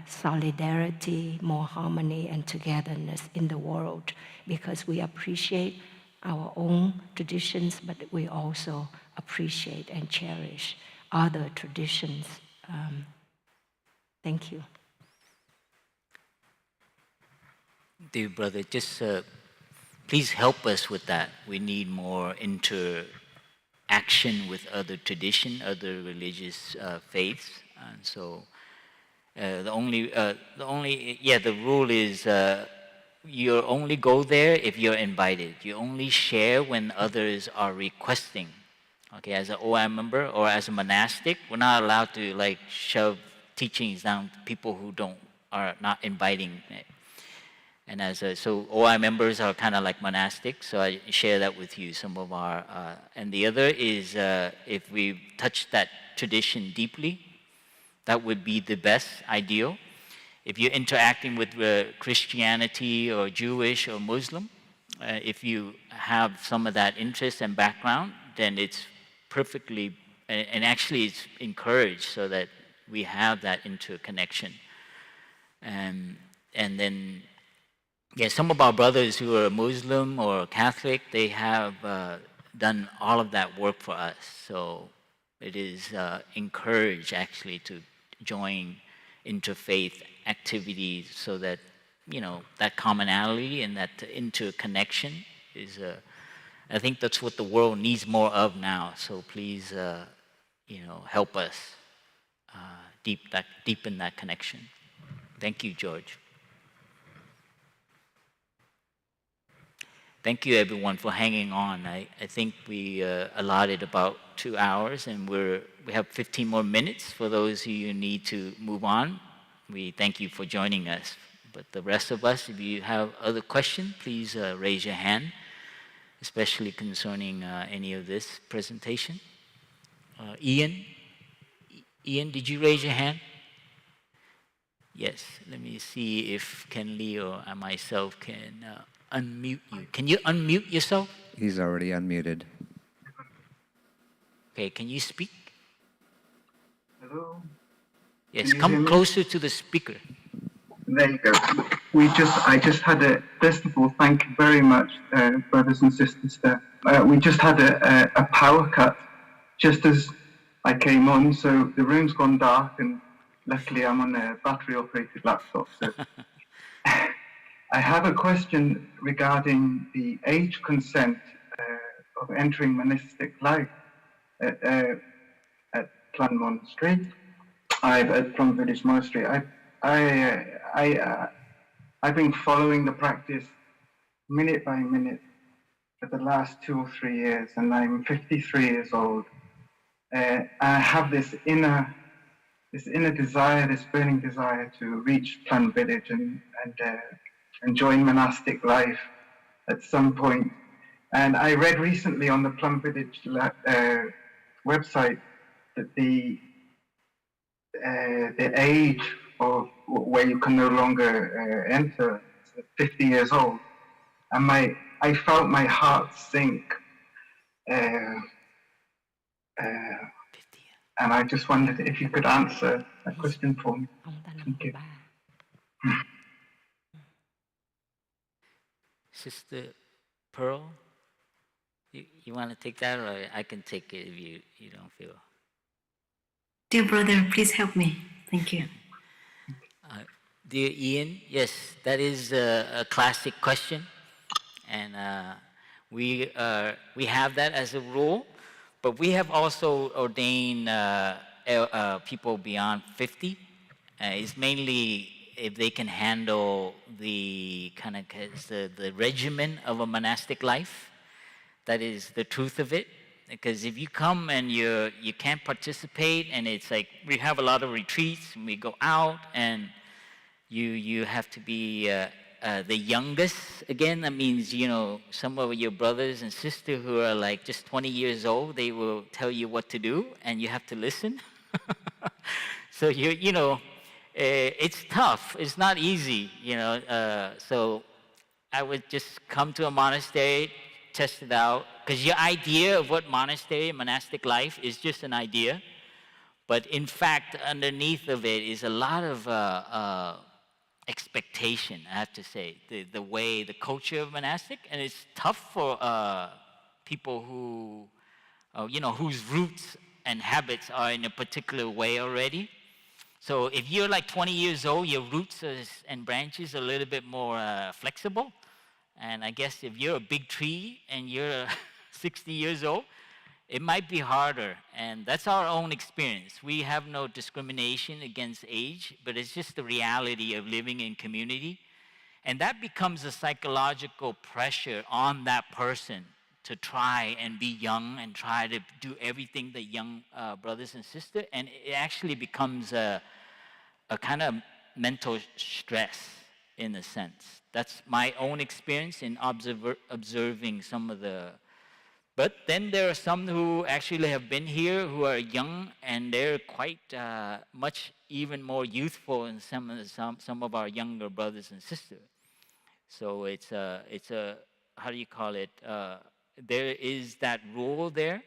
solidarity, more harmony and togetherness in the world, because we appreciate our own traditions, but we also appreciate and cherish other traditions. Thank you. Dear brother, just please help us with that. We need more interaction with other tradition, other religious faiths, and so the rule is you only go there if you're invited. You only share when others are requesting. Okay, as an OI member or as a monastic, we're not allowed to like shove teachings down to people who are not inviting. And so OI members are kind of like monastic, so I share that with you, some of our, and the other is if we touch that tradition deeply, that would be the best, ideal. If you're interacting with Christianity or Jewish or Muslim, if you have some of that interest and background, then it's perfectly, and actually it's encouraged so that we have that interconnection. And then, yeah, some of our brothers who are Muslim or Catholic, they have done all of that work for us. So it is encouraged actually to join interfaith activities so that, you know, that commonality and that interconnection is, I think that's what the world needs more of now. So please, you know, help us deepen that connection. Thank you, George. Thank you, everyone, for hanging on. I think we allotted about 2 hours, and we have 15 more minutes for those who you need to move on. We thank you for joining us. But the rest of us, if you have other questions, please raise your hand, especially concerning any of this presentation. Ian, did you raise your hand? Yes, let me see if Ken Lee or myself can unmute you. Can you unmute yourself? He's already unmuted. Okay, can you speak? Hello? Yes, come closer to the speaker. There you go. I just had first of all, thank you very much, brothers and sisters there. We just had a power cut just as I came on, so the room's gone dark, and luckily I'm on a battery-operated laptop, so... I have a question regarding the age consent of entering monastic life at Plum Monastery. At Plum Village Monastery. I've been following the practice minute by minute for the last 2 or 3 years, and I'm 53 years old. I have this inner desire, this burning desire to reach Plum Village and join monastic life at some point. And I read recently on the Plum Village website that the age of where you can no longer enter is 50 years old. And I felt my heart sink. And I just wondered if you could answer that question for me. Thank you. Sister Pearl, you want to take that, or I can take it if you don't feel. Dear brother, please help me. Thank you. Dear Ian, yes, that is a classic question, and we have that as a rule, but we have also ordained people beyond 50. It's mainly if they can handle the kind of the regimen of a monastic life. That is the truth of it. Because if you come and you can't participate, and it's like we have a lot of retreats, and we go out, and you have to be the youngest again. That means, you know, some of your brothers and sisters who are like just 20 years old, they will tell you what to do, and you have to listen. So you know, it's tough. It's not easy, you know. So I would just come to a monastery, test it out, because your idea of what monastery, monastic life is just an idea, but in fact, underneath of it is a lot of expectation, I have to say, the culture of monastic, and it's tough for people who, you know, whose roots and habits are in a particular way already. So if you're like 20 years old, your roots and branches are a little bit more flexible. And I guess if you're a big tree and you're 60 years old, it might be harder. And that's our own experience. We have no discrimination against age, but it's just the reality of living in community. And that becomes a psychological pressure on that person to try and be young and try to do everything the young brothers and sisters. And it actually becomes a kind of mental stress in a sense. That's my own experience in observing some of the... But then there are some who actually have been here who are young, and they're quite much even more youthful than some of our younger brothers and sisters. So it's a how do you call it? There is that rule there,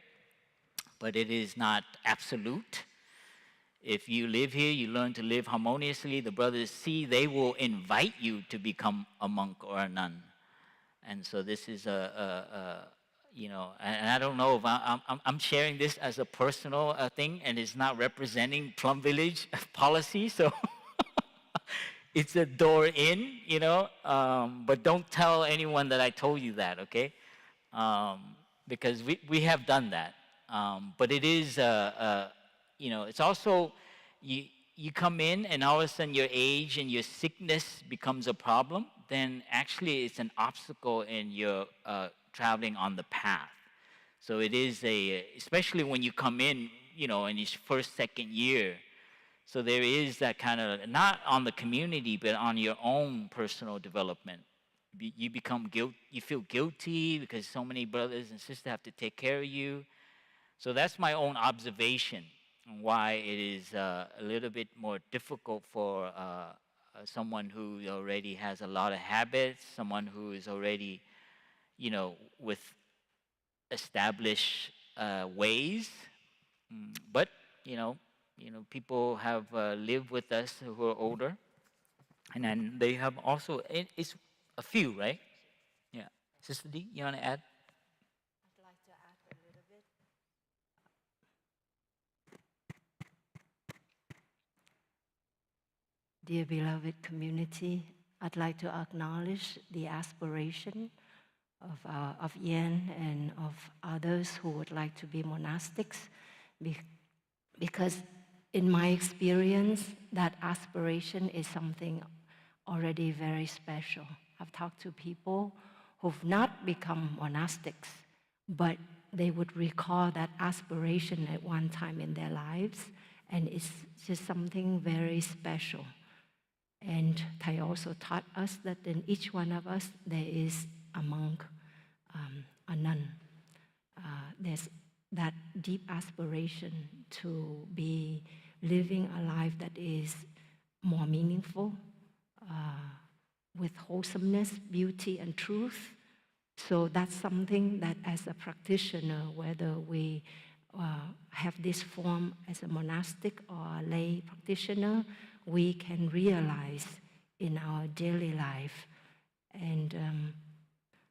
but it is not absolute. If you live here, you learn to live harmoniously. The brothers see, they will invite you to become a monk or a nun. And so this is you know, and I don't know if I'm sharing this as a personal thing, and it's not representing Plum Village policy, so it's a door in, you know, but don't tell anyone that I told you that, okay? Because we have done that. But it is, you know, it's also, you come in and all of a sudden your age and your sickness becomes a problem, then actually it's an obstacle in your traveling on the path. So it is especially when you come in, you know, in your first, second year. So there is that kind of, not on the community, but on your own personal development. You become you feel guilty because so many brothers and sisters have to take care of you. So that's my own observation on why it is a little bit more difficult for someone who already has a lot of habits, someone who is already, you know, with established ways. But, you know, people have lived with us who are older, and then they have also, it's a few, right? Yeah. Sister D, you want to add? I'd like to add a little bit. Dear beloved community, I'd like to acknowledge the aspiration of Yen and of others who would like to be monastics, because in my experience, that aspiration is something already very special. I've talked to people who've not become monastics, but they would recall that aspiration at one time in their lives, and it's just something very special. And Thay also taught us that in each one of us there is a monk, a nun. There's that deep aspiration to be living a life that is more meaningful, with wholesomeness, beauty, and truth. So that's something that as a practitioner, whether we have this form as a monastic or a lay practitioner, we can realize in our daily life. And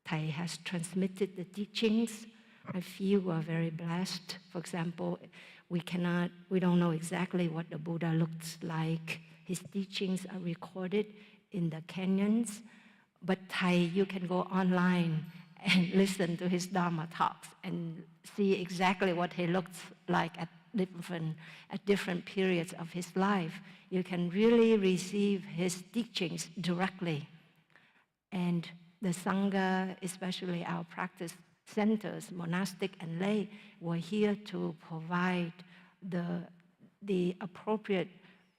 Thay has transmitted the teachings. I feel we're very blessed. For example, we don't know exactly what the Buddha looks like. His teachings are recorded in the canyons, but Thay, you can go online and listen to his Dharma talks and see exactly what he looks like at different periods of his life. You can really receive his teachings directly. And the Sangha, especially our practice centers, monastic and lay, were here to provide the appropriate,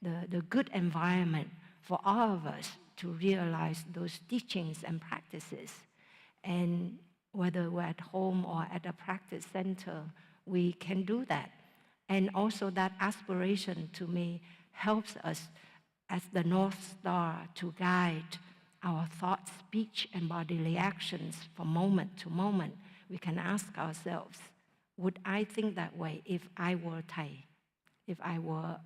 the good environment for all of us to realize those teachings and practices. And whether we're at home or at a practice center, we can do that. And also that aspiration, to me, helps us as the North Star to guide our thoughts, speech, and bodily actions from moment to moment. We can ask ourselves, would I think that way if I were Thay? If I were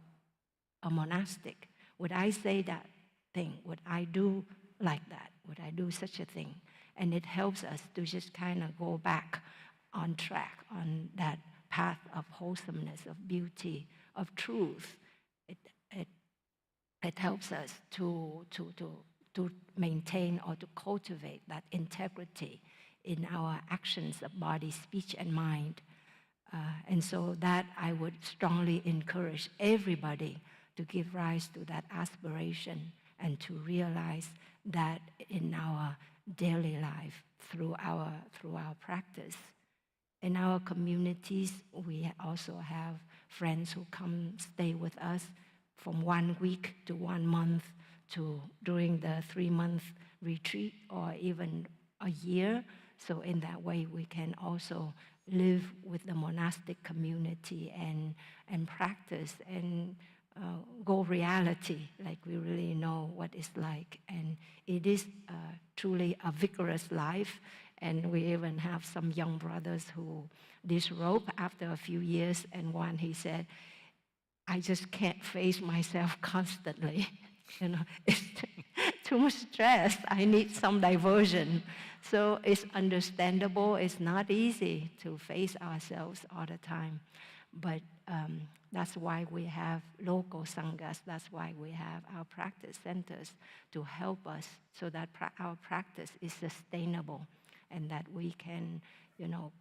a monastic? Would I say that thing? Would I do like that? Would I do such a thing? And it helps us to just kind of go back on track, on that path of wholesomeness, of beauty, of truth. It helps us to maintain or to cultivate that integrity in our actions of body, speech, and mind. And so that I would strongly encourage everybody to give rise to that aspiration and to realize that in our daily life through our practice. In our communities, we also have friends who come stay with us from 1 week to 1 month to during the 3-month retreat or even a year. So in that way, we can also live with the monastic community and practice and go reality, like we really know what it's like. And it is truly a vigorous life. And we even have some young brothers who disrobe after a few years. And one, he said, I just can't face myself constantly. It's too much stress. I need some diversion. So it's understandable. It's not easy to face ourselves all the time. But that's why we have local sanghas. That's why we have our practice centers to help us so that our practice is sustainable and that we can,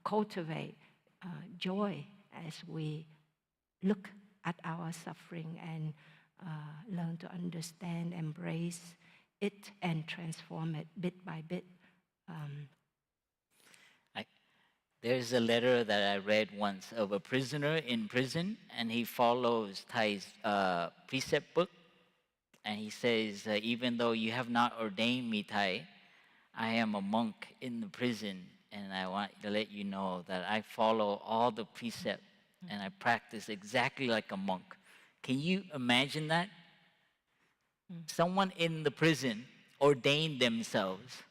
cultivate joy as we look at our suffering and learn to understand, embrace it, and transform it bit by bit. There's a letter that I read once of a prisoner in prison, and he follows Thay's precept book. And he says, even though you have not ordained me, Thay, I am a monk in the prison, and I want to let you know that I follow all the precepts and I practice exactly like a monk. Can you imagine that? Someone in the prison ordained themselves,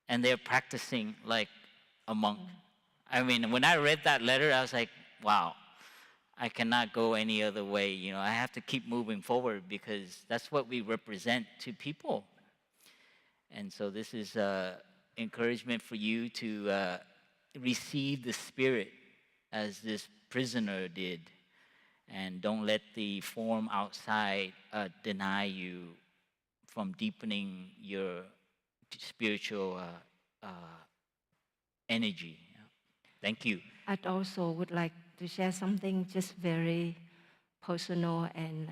and they're practicing like a monk. I mean, when I read that letter, I was like, wow, I cannot go any other way. I have to keep moving forward because that's what we represent to people. And so this is encouragement for you to receive the spirit as this prisoner did. And don't let the form outside deny you from deepening your spiritual energy. Thank you. I'd also would like to share something just very personal and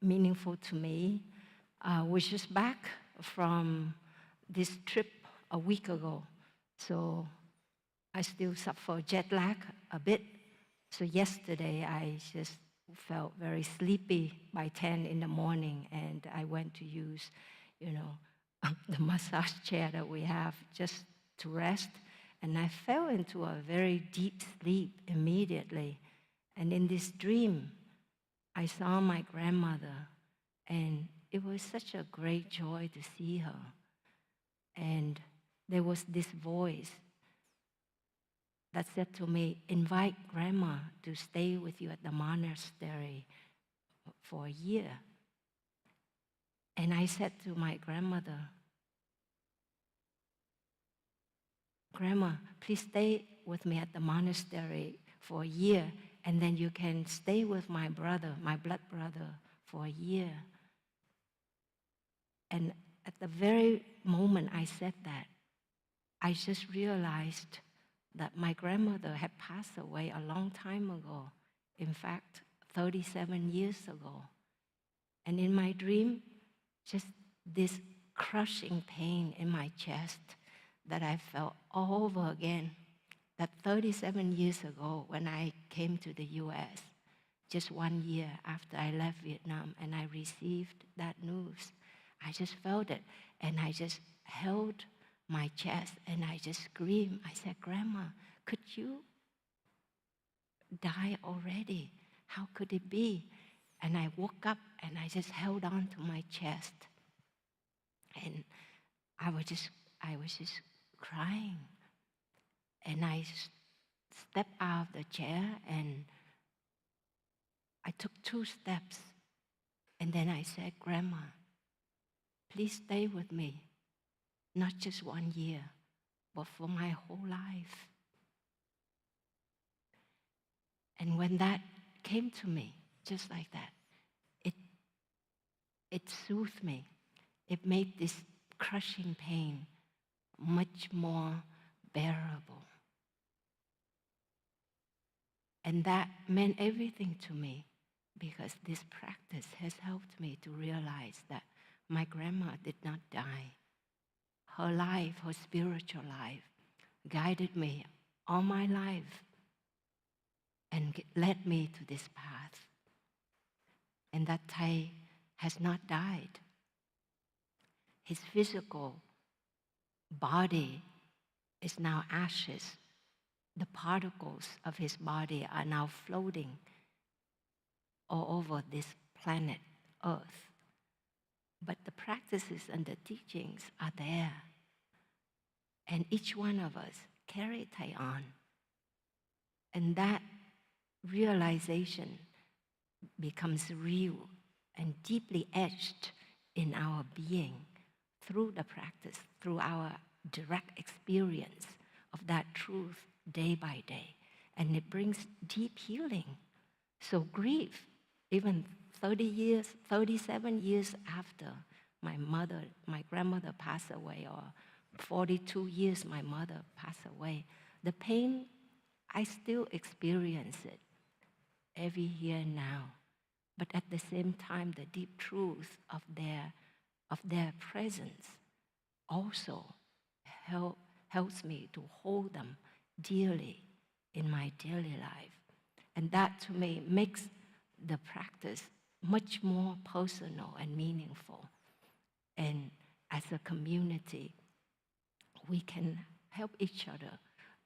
meaningful to me. We're just back from this trip a week ago. So I still suffer jet lag a bit. So yesterday I just felt very sleepy by 10 in the morning, and I went to use, the massage chair that we have just to rest. And I fell into a very deep sleep immediately. And in this dream, I saw my grandmother, and it was such a great joy to see her. And there was this voice that said to me, invite grandma to stay with you at the monastery for a year. And I said to my grandmother, Grandma, please stay with me at the monastery for a year, and then you can stay with my brother, my blood brother, for a year. And at the very moment I said that, I just realized that my grandmother had passed away a long time ago. In fact, 37 years ago. And in my dream, just this crushing pain in my chest that I felt all over again. That 37 years ago, when I came to the US, just 1 year after I left Vietnam and I received that news, I just felt it. And I just held my chest and I just screamed. I said, Grandma, could you die already? How could it be? And I woke up and I just held on to my chest. And I was just crying. And I stepped out of the chair and I took 2 steps. And then I said, Grandma, please stay with me. Not just 1 year, but for my whole life. And when that came to me, just like that, it soothed me. It made this crushing pain much more bearable. And that meant everything to me, because this practice has helped me to realize that my grandma did not die. Her life, her spiritual life, guided me all my life and led me to this path. And that Thay has not died. His physical body is now ashes. The particles of his body are now floating all over this planet Earth. But the practices and the teachings are there. And each one of us carry Thay on. And that realization becomes real and deeply etched in our being through the practice, through our direct experience of that truth day by day. And it brings deep healing. So grief, even 37 years after my grandmother passed away, or 42 years my mother passed away, the pain, I still experience it every year now. But at the same time, the deep truth of their presence also helps me to hold them dearly in my daily life. And that to me makes the practice much more personal and meaningful. And as a community, we can help each other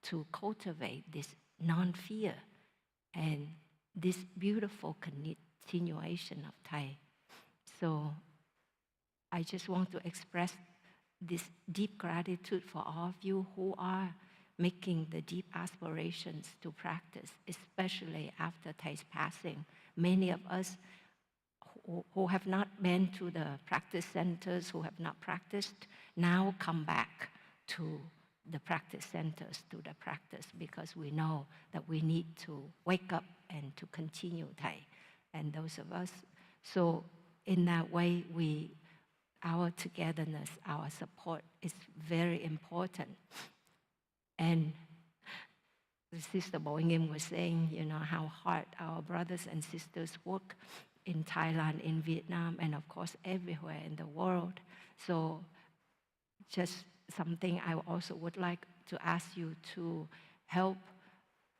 to cultivate this non-fear and this beautiful continuation of Thay. So I just want to express this deep gratitude for all of you who are making the deep aspirations to practice, especially after Thay's passing. Many of us who have not been to the practice centers, who have not practiced, now come back to the practice centers, to the practice, because we know that we need to wake up and to continue Thay. And those of us, so in that way, our togetherness, our support is very important. And Sister Boi Nghiem was saying, how hard our brothers and sisters work in Thailand, in Vietnam, and of course everywhere in the world. So just something I also would like to ask you to help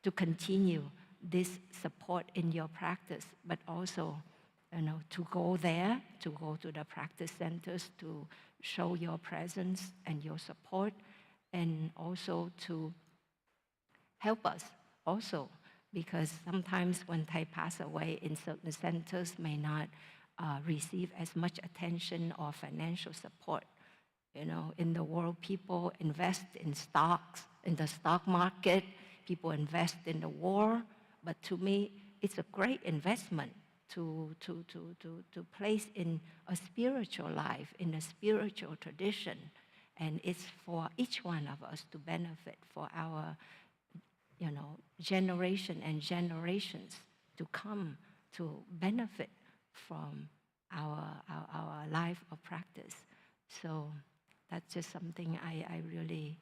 to continue this support in your practice, but also, to go there, to go to the practice centers, to show your presence and your support, and also to help us also, because sometimes when Thay pass away in certain centers may not receive as much attention or financial support. In the world, people invest in stocks, in the stock market, people invest in the war, but to me, it's a great investment to place in a spiritual life, in a spiritual tradition, and it's for each one of us to benefit, for our generation and generations to come to benefit from our life of practice. So that's just something I really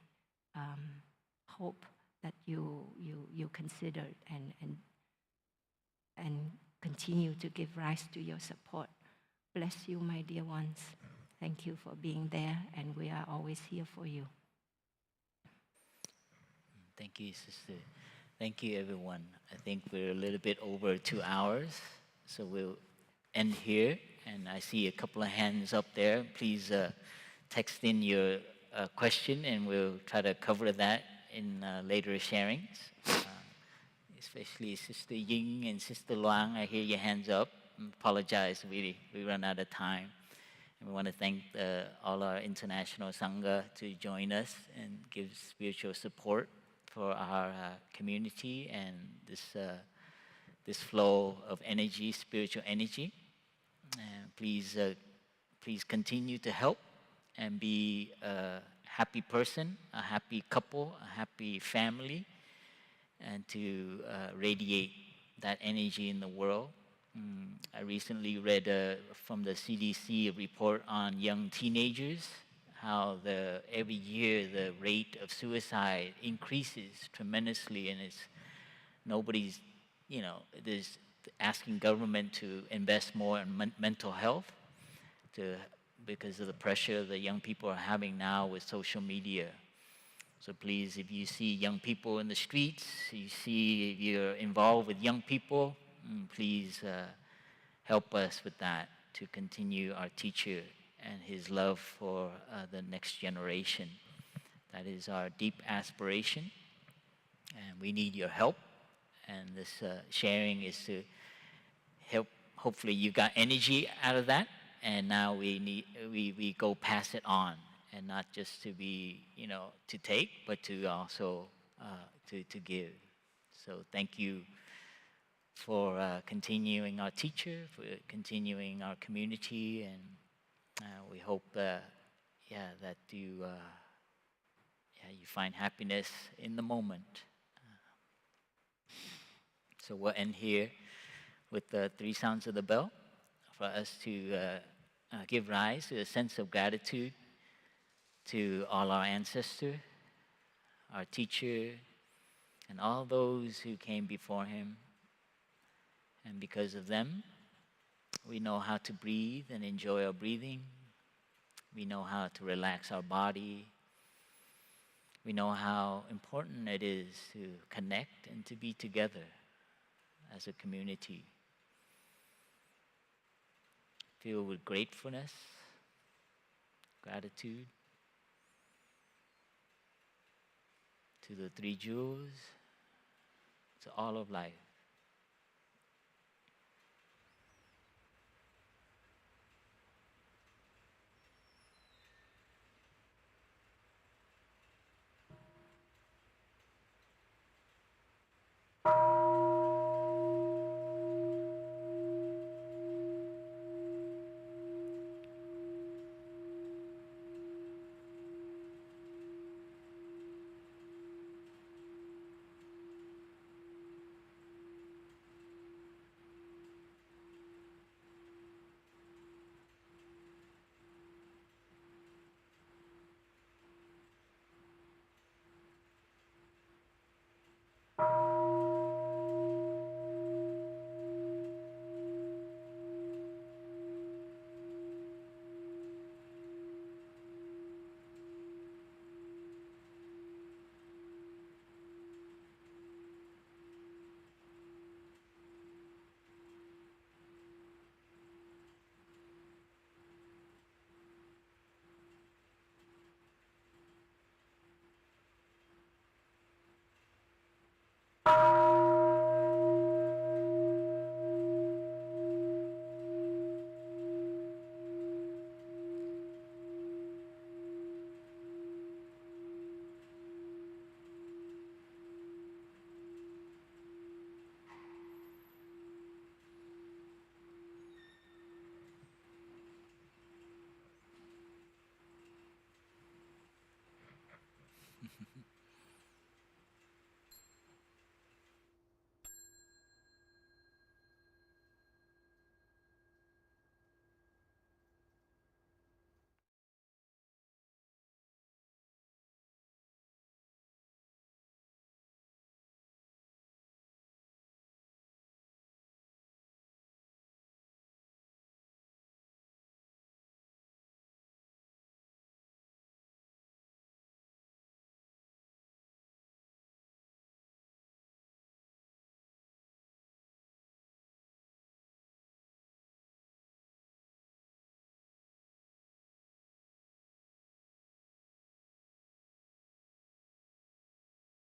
hope that you consider and continue to give rise to your support. Bless you, my dear ones. Thank you for being there, and we are always here for you. Thank you, Sister. Thank you, everyone. I think we're a little bit over 2 hours, so we'll end here. And I see a couple of hands up there. Please text in your question, and we'll try to cover that in later sharings. Especially Sister Ying and Sister Luang, I hear your hands up. Apologize, we run out of time. And we want to thank all our international Sangha to join us and give spiritual support for our community and this flow of energy, spiritual energy. And please continue to help and be a happy person, a happy couple, a happy family, and to radiate that energy in the world. I recently read from the CDC a report on young teenagers, how every year the rate of suicide increases tremendously, and nobody's, there's asking government to invest more in mental health because of the pressure the young people are having now with social media. So please, if you see young people in the streets, if you're involved with young people, please help us with that to continue our teacher and his love for the next generation. That is our deep aspiration, and we need your help. And this sharing is to help. Hopefully, you got energy out of that, and now we go pass it on, and not just to be to take, but to also to give. So thank you for continuing our teacher, for continuing our community, and we hope that you find happiness in the moment. So we'll end here with the 3 sounds of the bell for us to give rise to a sense of gratitude to all our ancestors, our teacher, and all those who came before him. And because of them, we know how to breathe and enjoy our breathing. We know how to relax our body. We know how important it is to connect and to be together as a community. Filled with gratefulness, gratitude to the 3 jewels, to all of life.